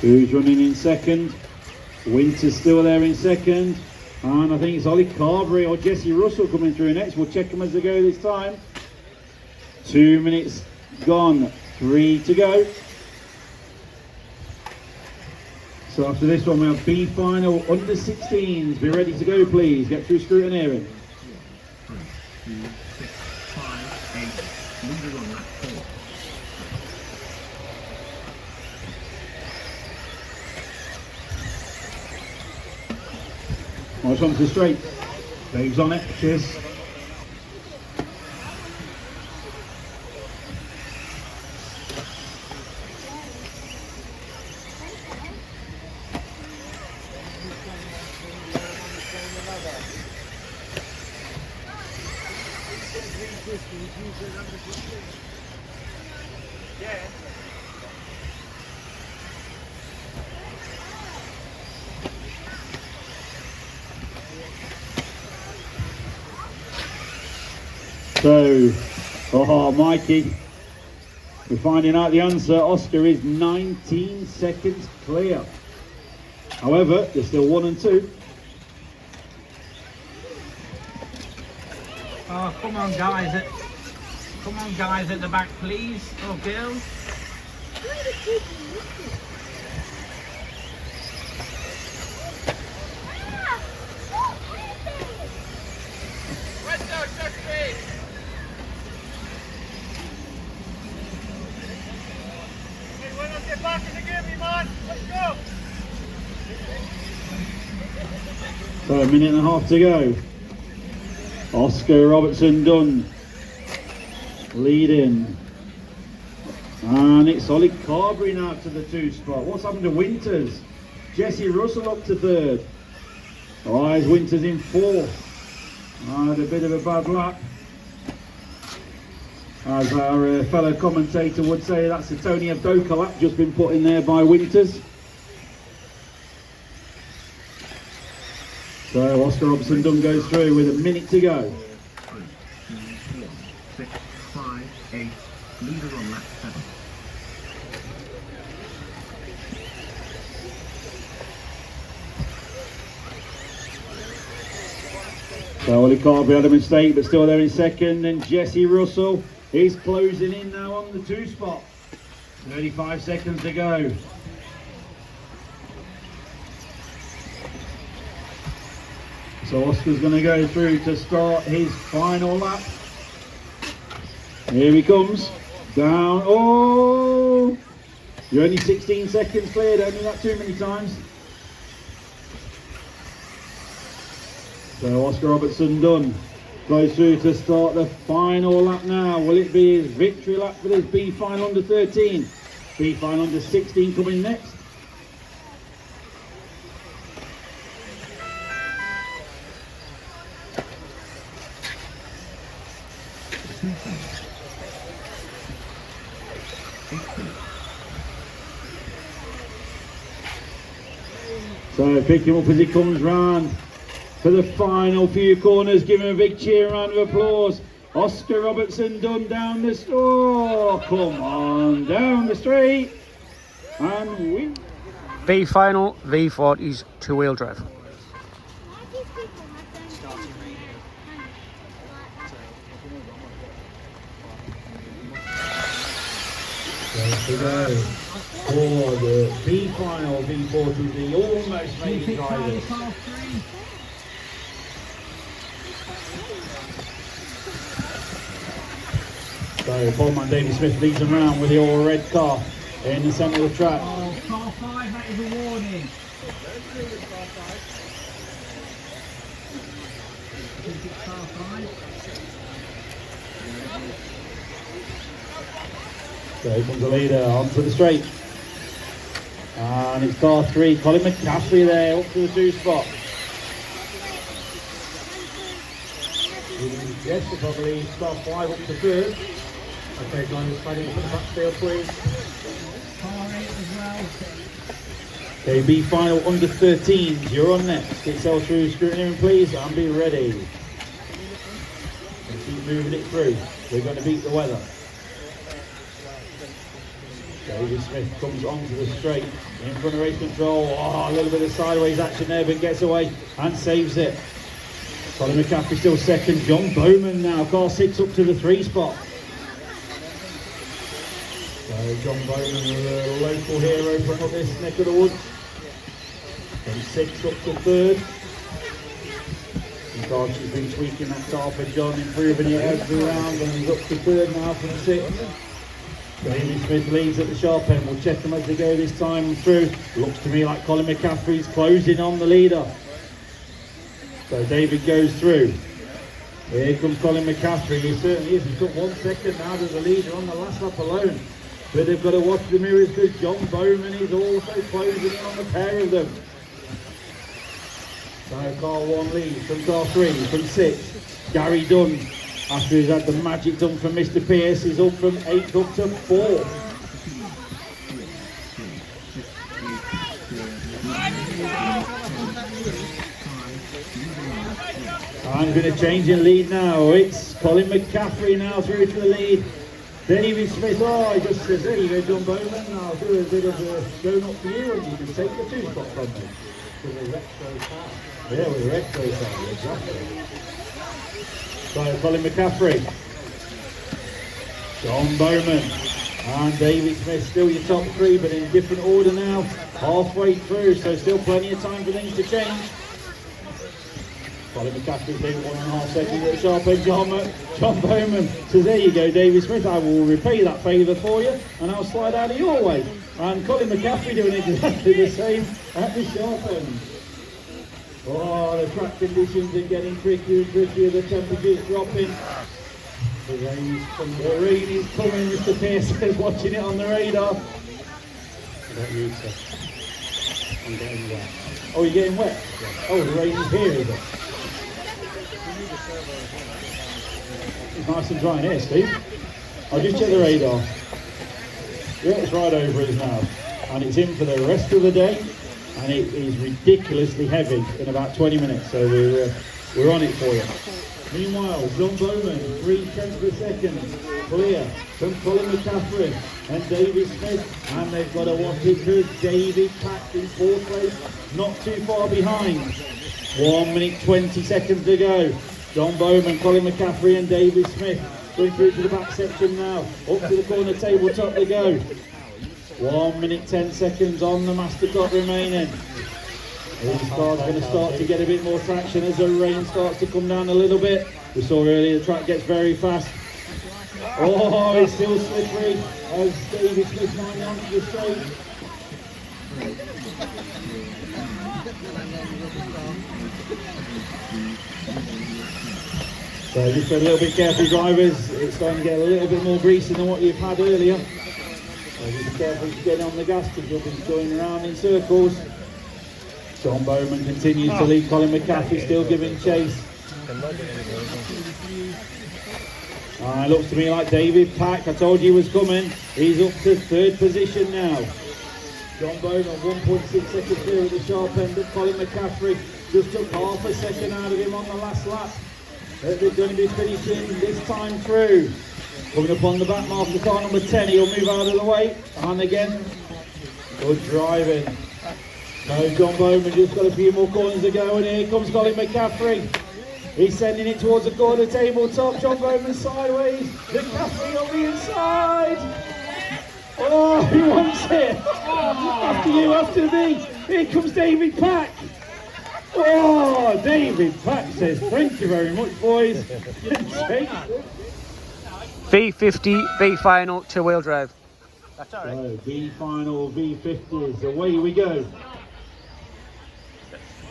Who's running in second? Winter's still there in second. And I think it's Ollie Carberry or Jesse Russell coming through next. We'll check them as they go this time. 2 minutes gone, 3 to go. So after this one we have B-final under 16s. Be ready to go please, get through scrutineering. 3, 2, 6, 5, 8. Leader on lap 4. Nice one to straight. Dave's on it, cheers. So Oh, Mikey, we're finding out the answer. Oscar is 19 seconds clear. However, there's still 1 and 2. Oh, come on guys at the back please, or girls. So a minute and a half to go. Oscar Robertson Dunn leading. And it's Ollie Carberry now to the 2 spot. What's happened to Winters? Jesse Russell up to 3rd. Oh, is Winters in 4th. Had a bit of a bad lap. As our fellow commentator would say, that's the Tony Abdoka lap just been put in there by Winters. So Oscar Robertson Dunn goes through with a minute to go. 3, 2, 4, 6, 5, 8. Leader on lap 7. So Ollie Carberry had a mistake, but still there in 2nd, and Jesse Russell is closing in now on the 2 spot. 35 seconds to go. So Oscar's going to go through to start his final lap. Here he comes. Down. Oh! You're only 16 seconds clear, don't do that too many times. So Oscar Robertson Dunn goes through to start the final lap now. Will it be his victory lap for this B-final under 13? B-final under 16 coming next. So pick him up as he comes round for the final few corners. Give him a big cheer, round of applause. Oscar Robertson Dunn down the straight. Oh, come on, down the straight and win. B-final V40s 2-wheel drive. There we go. For the B-final V40 B, almost made it drivers. So Paulman David Smith leads them round with the all red car in the centre of the track. Oh, car 5, that is a warning. Car 5. So here comes the leader onto the straight. And it's car 3, Colin McCaffrey there up to the 2 spot. Yes, probably car 5 up to 3rd. Okay, Glenn, sliding into the backfield, please. Car 8 as well. Okay, B-final under 13s, you're on next. Get yourself through scrutineering, please, and be ready. And keep moving it through. We're going to beat the weather. David Smith comes onto the straight in front of race control. Oh, a little bit of sideways action there, but gets away and saves it. Colin McCaffrey still 2nd. John Bowman now, car 6 up to the 3 spot. So John Bowman, a local hero from up this neck of the woods. From 6th up to 3rd. And God, she's been tweaking that car for John, improving it every round, and he's up to 3rd now from 6th. David Smith leads at the sharp end. We'll check them as they go this time through. Looks to me like Colin McCaffrey's closing on the leader. So David goes through. Here comes Colin McCaffrey. He certainly is. He's got 1 second out of the leader on the last lap alone. But they've got to watch the mirrors because John Bowman is also closing in on the pair of them. So car 1 leads from car 3, from 6. Gary Dunn, after he's had the magic done from Mr. Pierce, is up from 8th up to 4th. I'm going to change in lead now. It's Colin McCaffrey now through to the lead. David Smith, I just says, there you go, John Bowman. I'll do a bit of a donut for you and you can take the 2 spot from me. With a retro car. Yeah, with a retro car, exactly. So Colin McCaffrey, John Bowman, and David Smith, still your top 3, but in different order now. Halfway through, so still plenty of time for things to change. Colin McCaffrey's leaving 1.5 seconds at the sharp end. John Bowman says, there you go, David Smith, I will repay that favour for you, and I'll slide out of your way. And Colin McCaffrey doing exactly the same at the sharp end. Oh, the track conditions are getting trickier and trickier, the temperature's dropping. The rain is coming, Mr. Pearce is watching it on the radar. I don't need to. I'm getting wet. Oh, you're getting wet? Oh, the rain is here, is it? It's nice and dry in here, Steve. I'll just check the radar. Yeah, it's right over us now. And it's in for the rest of the day. And it is ridiculously heavy in about 20 minutes. So we're on it for you. Meanwhile, John Bowman, 0.3 per second, clear from Colin McCaffrey and David Smith, and they've got a whopping good David Pack in 4th place, not too far behind. 1 minute 20 seconds to go. John Bowman, Colin McCaffrey and David Smith going through to the back section now, up to the corner tabletop they go. 1 minute 10 seconds on the master clock remaining. This car's going to start to get a bit more traction as the rain starts to come down a little bit. We saw earlier the track gets very fast. Oh, it's still slippery as David Smith might onto the straight. So just a little bit careful, drivers. It's starting to get a little bit more greasy than what you've had earlier. So just be careful to get on the gas because you'll be going around in circles. John Bowman continues to lead. Colin McCaffrey still giving chase. It looks to me like David Pack, I told you he was coming. He's up to 3rd position now. John Bowman 1.6 seconds clear at the sharp end of Colin McCaffrey. Just took half a second out of him on the last lap. They're going to be finishing this time through. Coming up on the back marker, car number 10, he'll move out of the way. And again, good driving. No, John Bowman just got a few more corners to go, and here comes Colin McCaffrey. He's sending it towards the corner tabletop. John Bowman sideways. McCaffrey on the inside. Oh, he wants it. After you, after me. Here comes David Pack. Oh, David Pack says, thank you very much, boys. V50 B-final 2-wheel drive. That's all right. So, B-final V50s, away we go.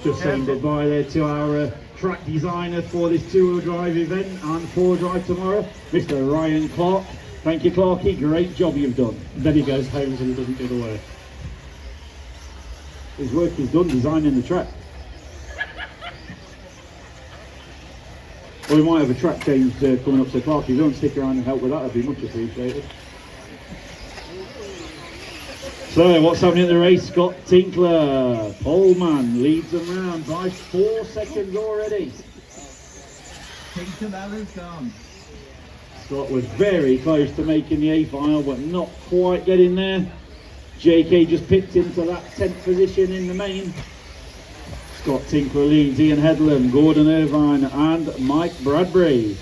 Just saying goodbye there to our track designer for this 2-wheel drive event and 4-wheel drive tomorrow, Mr. Ryan Clark. Thank you, Clarky, great job you've done. Then he goes home and he doesn't do the work. His work is done designing the track. Or we might have a track change coming up, so Clarky, if you don't stick around and help with that, that'd be much appreciated. So, what's happening at the race? Scott Tinkler, poleman, leads them round by 4 seconds already. Scott was very close to making the A-final, but not quite getting there. JK just picked into that 10th position in the main. Scott Tinkler leads Ian Headlam, Gordon Irvine and Mike Bradbury.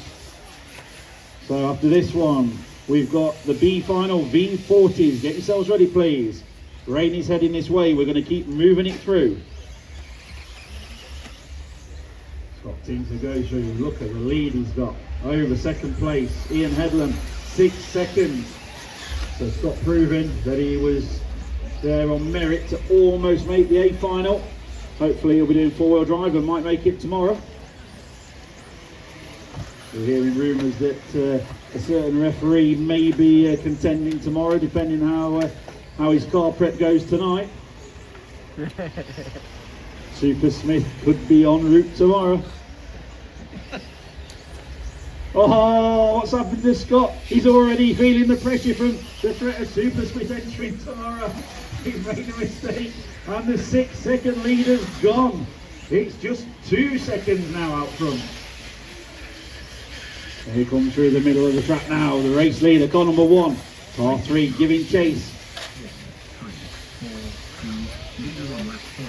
So after this one, we've got the B-final V40s. Get yourselves ready, please. Rain is heading this way. We're going to keep moving it through. Scott Tinkler goes through. Look at the lead he's got. Over 2nd place. Ian Headlam, 6 seconds. So Scott proving that he was there on merit to almost make the A-final. Hopefully he'll be doing 4-wheel drive and might make it tomorrow. We're hearing rumours that a certain referee may be contending tomorrow, depending how his car prep goes tonight. Super Smith could be en route tomorrow. Oh, what's happened to Scott? He's already feeling the pressure from the threat of Super Smith entering tomorrow. He's made a mistake, and the 6-second leader's gone. It's just 2 seconds now out front. There he comes through the middle of the track now. The race leader, car number 1. Car 3 giving chase. Leader on lap 4.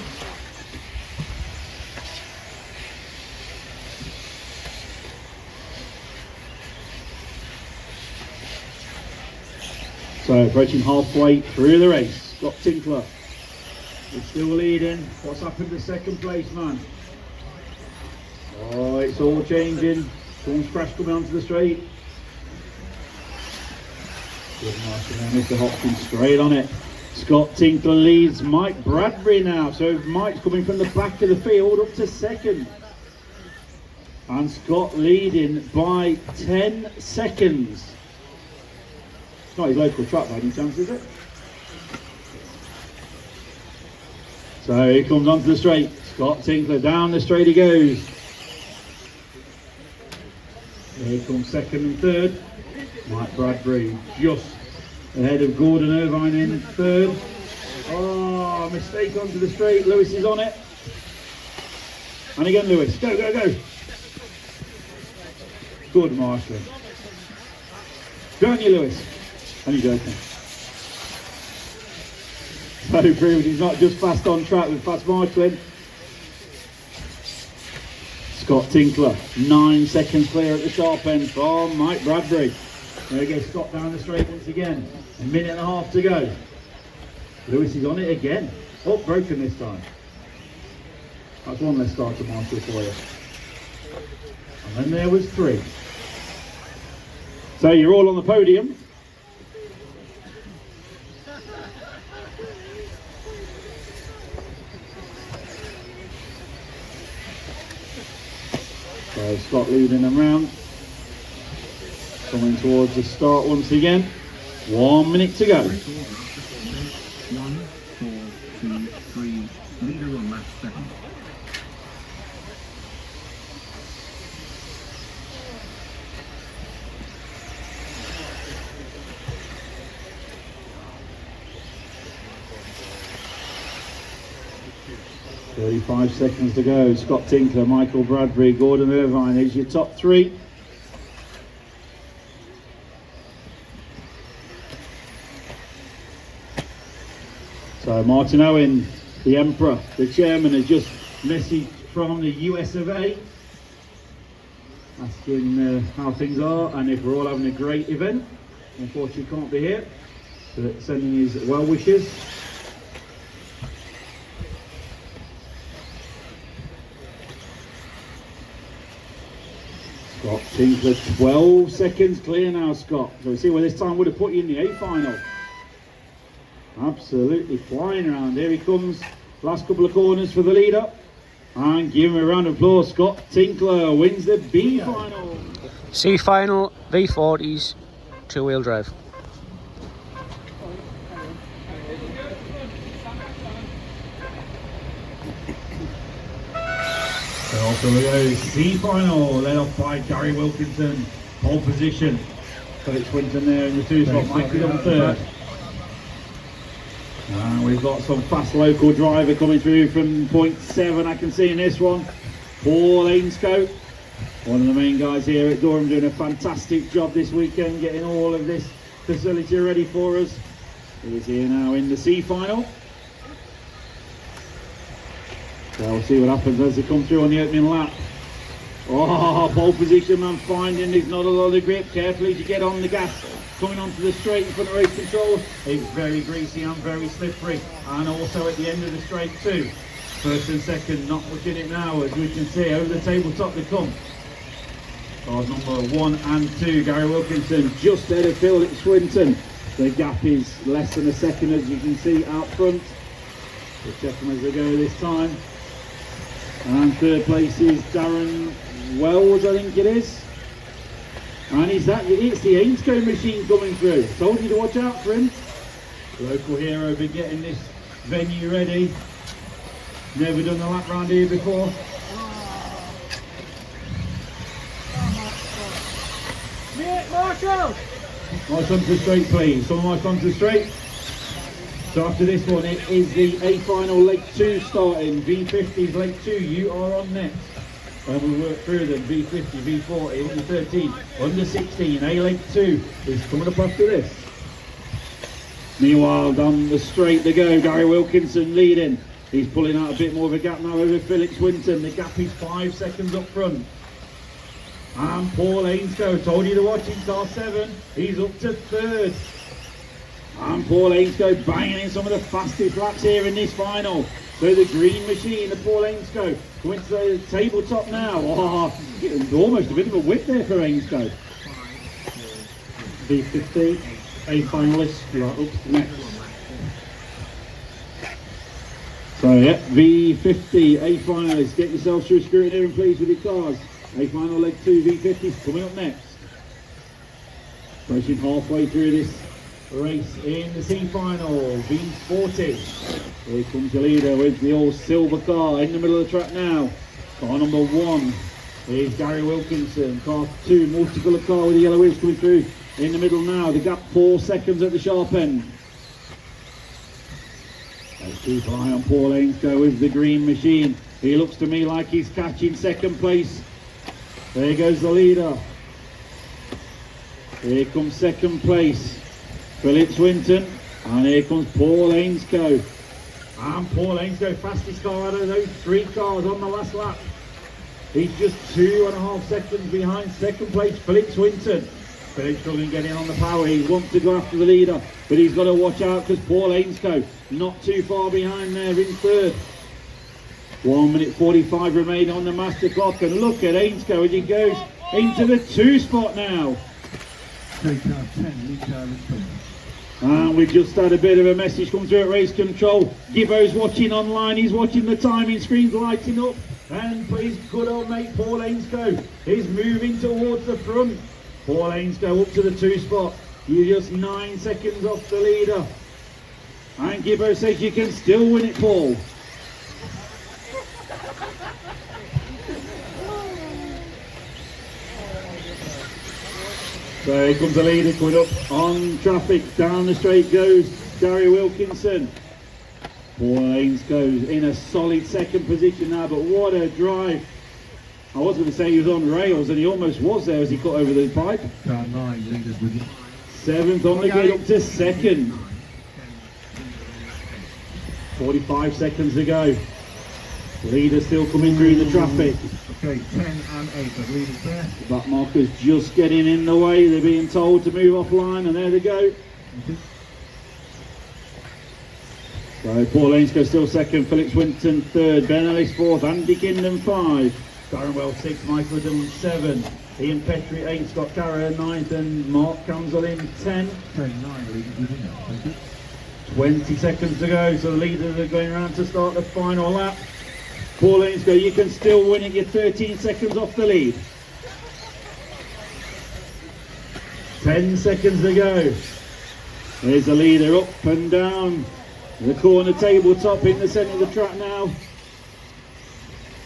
So approaching halfway through the race. Scott Tinkler is still leading. What's happened to second place, man? Oh, it's all changing. Someone's crash coming onto the straight. Good marking there, Mr. Hopkins straight on it. Scott Tinkler leads Mike Bradbury now. So Mike's coming from the back of the field up to second. And Scott leading by 10 seconds. It's not his local track by any chance, is it? So he comes onto the straight. Scott Tinkler down the straight he goes. Here comes second and third. Mike Bradbury just ahead of Gordon Irvine in third. Oh, mistake onto the straight. Lewis is on it. And again Lewis. Go, go, go. Good marshalling. Go on you, Lewis. And he's open. So proves he's not just fast on track with fast marshalling. Scott Tinkler, 9 seconds clear at the sharp end from Mike Bradbury. There goes Scott down the straight once again. 1.5 minutes to go. Lewis is on it again. Oh, broken this time. That's one less start to marshal for you. And then there was 3. So you're all on the podium. So Scott leading them round. Coming towards the start once again. 1 minute to go. 1, 4, 2, 3. Leader on lap 7. $35 seconds to go. Scott Tinkler, Michael Bradbury, Gordon Irvine. There's your top 3. So Martin Owen, the Emperor, the Chairman, has just messaged from the US of A, asking how things are and if we're all having a great event. Unfortunately can't be here, but sending his well wishes. Scott Tinkler, 12 seconds clear now, Scott. So we see where this time would have put you in the A-final. Absolutely flying around. Here he comes. Last couple of corners for the leader. And give him a round of applause. Scott Tinkler wins the B-final. C-final, V40s, 2-wheel drive. So off we go. C-final, led off by Gary Wilkinson. Pole position. Philip Swinton there in the 2 spot. Mikey on 3rd. And we've got some fast local driver coming through from point 7. I can see in this one. Paul Ainscote, one of the main guys here at Durham, doing a fantastic job this weekend, getting all of this facility ready for us. He's here now in the C-final. So we'll see what happens as they come through on the opening lap. Oh, pole position man, finding there's not a lot of grip. Carefully as you get on the gas. Coming onto the straight in front of race control. It's very greasy and very slippery. And also at the end of the straight too. First and second, not much in it now, as we can see. Over the tabletop they come. Cars number 1 and 2, Gary Wilkinson just ahead of Philip Swinton. The gap is less than a second, as you can see out front. We'll check them as they go this time. And 3rd place is Darren Wells, I think it is. And it's the Ainscote machine coming through. Told you to watch out for him. Local hero been getting this venue ready. Never done the lap round here before. Marshall! Nice onto the straight, please. Someone nice onto the straight. So after this one, it is the A-final leg 2 starting. V50's leg 2, you are on next. And we'll work through them. V50, V40, under 13, under 16. A leg 2 is coming up after this. Meanwhile, down the straight they go. Gary Wilkinson leading. He's pulling out a bit more of a gap now over Philip Swinton. The gap is 5 seconds up front. And Paul Ainscough, told you to watch in car 7. He's up to 3rd. And Paul Ainscough banging in some of the fastest laps here in this final. So the green machine, the Paul Ainscough, going to the tabletop now. Oh, almost a bit of a whip there for Ainscough. V50 A-finalists, you are up next. So yeah, V50 A-finalists, get yourselves through scrutiny and please with your cars. A-final leg 2, V50's coming up next. Approaching halfway through this race in the C-final, V40. Here comes the leader with the old silver car in the middle of the track now. Car number 1 is Gary Wilkinson. Car 2, multicolour car with the yellow wheels coming through in the middle now. The gap 4 seconds at the sharp end. Let's keep an eye on Paul Ainscough with the green machine. He looks to me like he's catching 2nd place. There goes the leader. Here comes 2nd place, Philip Swinton, and here comes Paul Ainscough. And Paul Ainscough, fastest car out of those 3 cars on the last lap. He's just 2.5 seconds behind 2nd place, Philip Swinton. Philip's struggling to get in on the power. He wants to go after the leader, but he's got to watch out because Paul Ainscough not too far behind there in 3rd. 1 minute 45 remaining on the master clock, and look at Ainscough as he goes into the 2 spot now. And we've just had a bit of a message come through at race control. Gibbo's watching online, he's watching the timing screens lighting up, and his good old mate Paul Ainscough is moving towards the front. Paul Ainscough up to the 2 spot. You're just 9 seconds off the leader. And Gibbo says you can still win it, Paul. So here comes the leader coming up on traffic. Down the straight goes Gary Wilkinson. Paul Ainscough in a solid 2nd position now, but what a drive. I was going to say he was on rails, and he almost was there as he cut over the pipe. 7th on the grid, up to 2nd. 45 seconds to go. Leader still coming through the traffic. Okay, 10 and 8, the leaders there. The back markers just getting in the way. They're being told to move offline, and there they go. So Paul Ainscough still 2nd, Philip Swinton 3rd, Ben Ellis 4th, Andy Kingdom 5, Darrenwell 6, Michael Dillon 7, Ian Petrie 8, Scott Carrer 9th, and Mark Council in 10. 10-9, leaders within that, thank you. 20 seconds to go, so the leaders are going around to start the final lap. Paul Ainscough, you can still win it, you're 13 seconds off the lead. 10 seconds to go. There's the leader up and down the corner tabletop in the centre of the track now.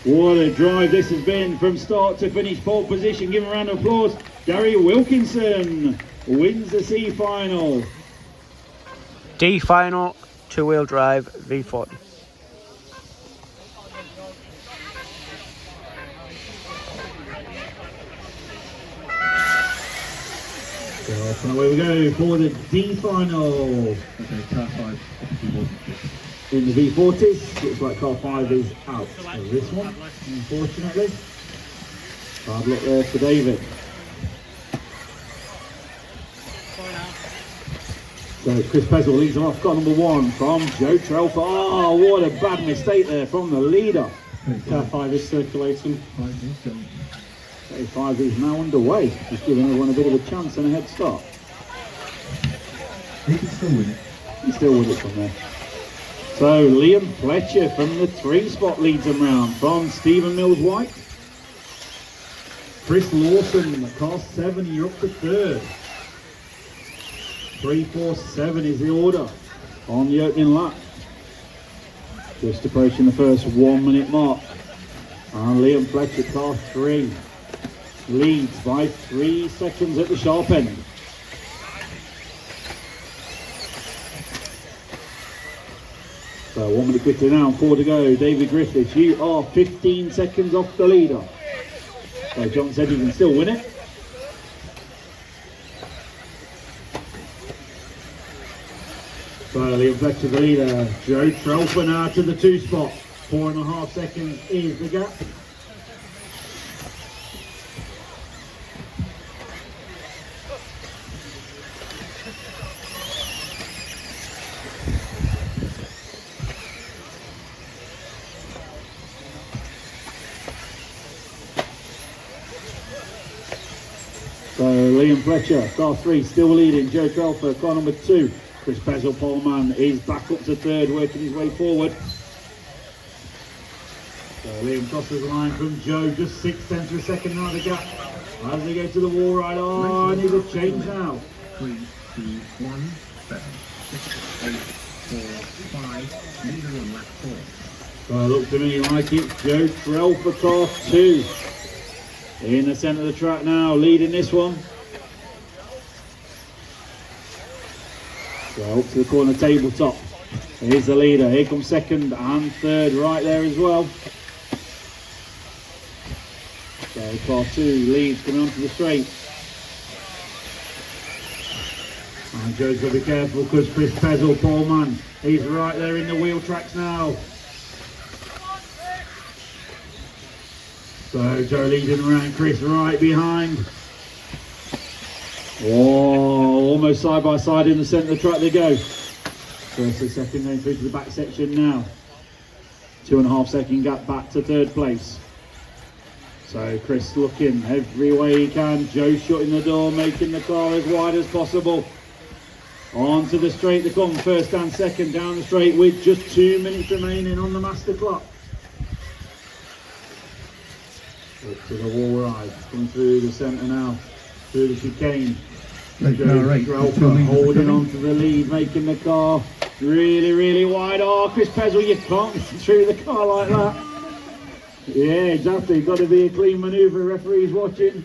What a drive this has been from start to finish. Pole position, give him a round of applause. Gary Wilkinson wins the C-final. D-final, 2-wheel drive, V40. So away we go for the D-final. Okay, car 5, obviously wasn't fit. In the V40s, looks like car 5 is out of this one, unfortunately. Hard luck there for David. So Chris Pezzle leads off, car number 1 from Joe Trelfer. Oh, what a bad mistake there from the leader. Car 5 is circulating. 35 is now underway, just giving everyone a bit of a chance and a head start. He can still win it. He's still with it from there. So Liam Fletcher from the 3 spot leads him round from Stephen Mills White. Chris Lawson, car 7, you're up to 3rd. 3-4-7 is the order on the opening lap. Just approaching the first 1 minute mark. And Liam Fletcher, car 3, leads by 3 seconds at the sharp end. So 1 minute quickly now, 4 to go. David Griffiths, you are 15 seconds off the leader. So John said he can still win it. So Liam Fletcher the leader. Joe Trelford now to the 2 spot. 4.5 seconds is the gap. So Liam Fletcher, car 3, still leading. Joe Trelford, car number 2. Chris Pezel-Poleman is back up to 3rd, working his way forward. So Liam crosses the line from Joe, just 6/10 of a second now the gap. As they go to the wall ride, oh, I need a change now. 3, 2, 1, 7, 6, 8, 4, 5, leader on lap 4. So it looks to me like it's Joe Trelford, car 2. In the centre of the track now, leading this one. So up to the corner tabletop. Here's the leader. Here comes 2nd and 3rd right there as well. So car 2 leads coming onto the straight. And Joe's got to be careful because Chris Pezel-Poleman, he's right there in the wheel tracks now. So Joe leading around, Chris right behind. Oh, almost side by side in the centre of the track they go. First and second going through to the back section now. 2.5 second gap back to 3rd place. So Chris looking every way he can. Joe shutting the door, making the car as wide as possible. Onto the straight they come, 1st and 2nd down the straight with just 2 minutes remaining on the master clock. Up to the wall ride, coming through the centre now, through the chicane. Holding on to the lead, making the car really, really wide. Oh, Chris Pezel, you can't get through the car like that. Yeah, exactly. Got to be a clean manoeuvre. Referees watching.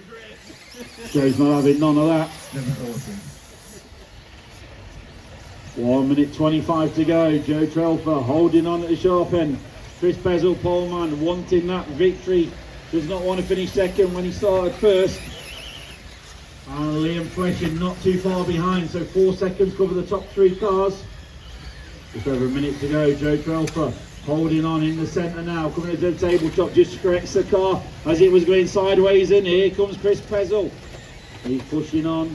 Joe's not having none of that. 1 minute 25 to go. Joe Trelford holding on at the sharp end. Chris Pezel-Poleman wanting that victory. Does not want to finish 2nd when he started 1st. And Liam Fletcher not too far behind, so 4 seconds cover the top 3 cars. Just over a minute to go. Joe Trelford holding on in the centre now, coming to the tabletop, just scratched the car as it was going sideways in. Here comes Chris Pezel. He's pushing on.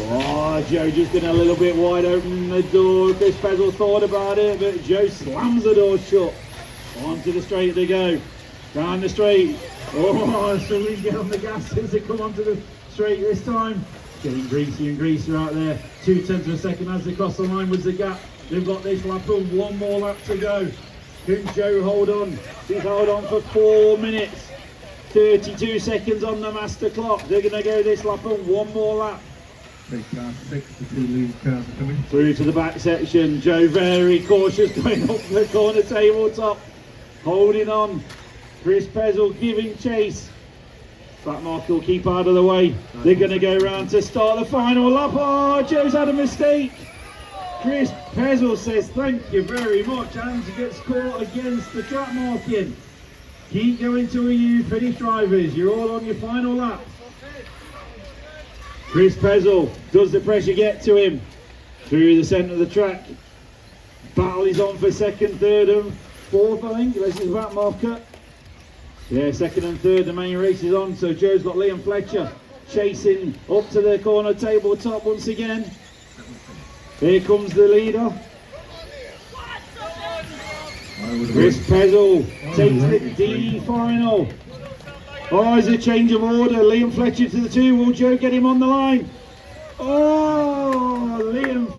Oh, Joe just been a little bit wide open the door. Chris Pezel thought about it, but Joe slams the door shut. Onto the straight they go. Down the straight. Oh, so we get on the gas as they come onto the straight this time. Getting greasy and greasier out there. 2/10 of a second as they cross the line was the gap. They've got this lap and 1 more lap to go. Can Joe hold on? He's held on for 4 minutes. 32 seconds on the master clock. They're going to go this lap and 1 more lap. Through to the back section. Joe very cautious going up the corner tabletop. Holding on. Chris Pezel giving chase. That mark will keep out of the way. They're going to go round to start the final lap. Oh, Joe's had a mistake. Chris Pezel says thank you very much and gets caught against the track marking. Keep going till you finish, drivers. You're all on your final lap. Chris Pezel, does the pressure get to him? Through the centre of the track. Battle is on for 2nd, 3rd and 4th, I think. This is that marker. Yeah, 2nd and 3rd, the main race is on. So Joe's got Liam Fletcher chasing up to the corner tabletop once again. Here comes the leader. Chris Pezel takes the D-final. Oh, there's a change of order. Liam Fletcher to the 2. Will Joe get him on the line? Oh!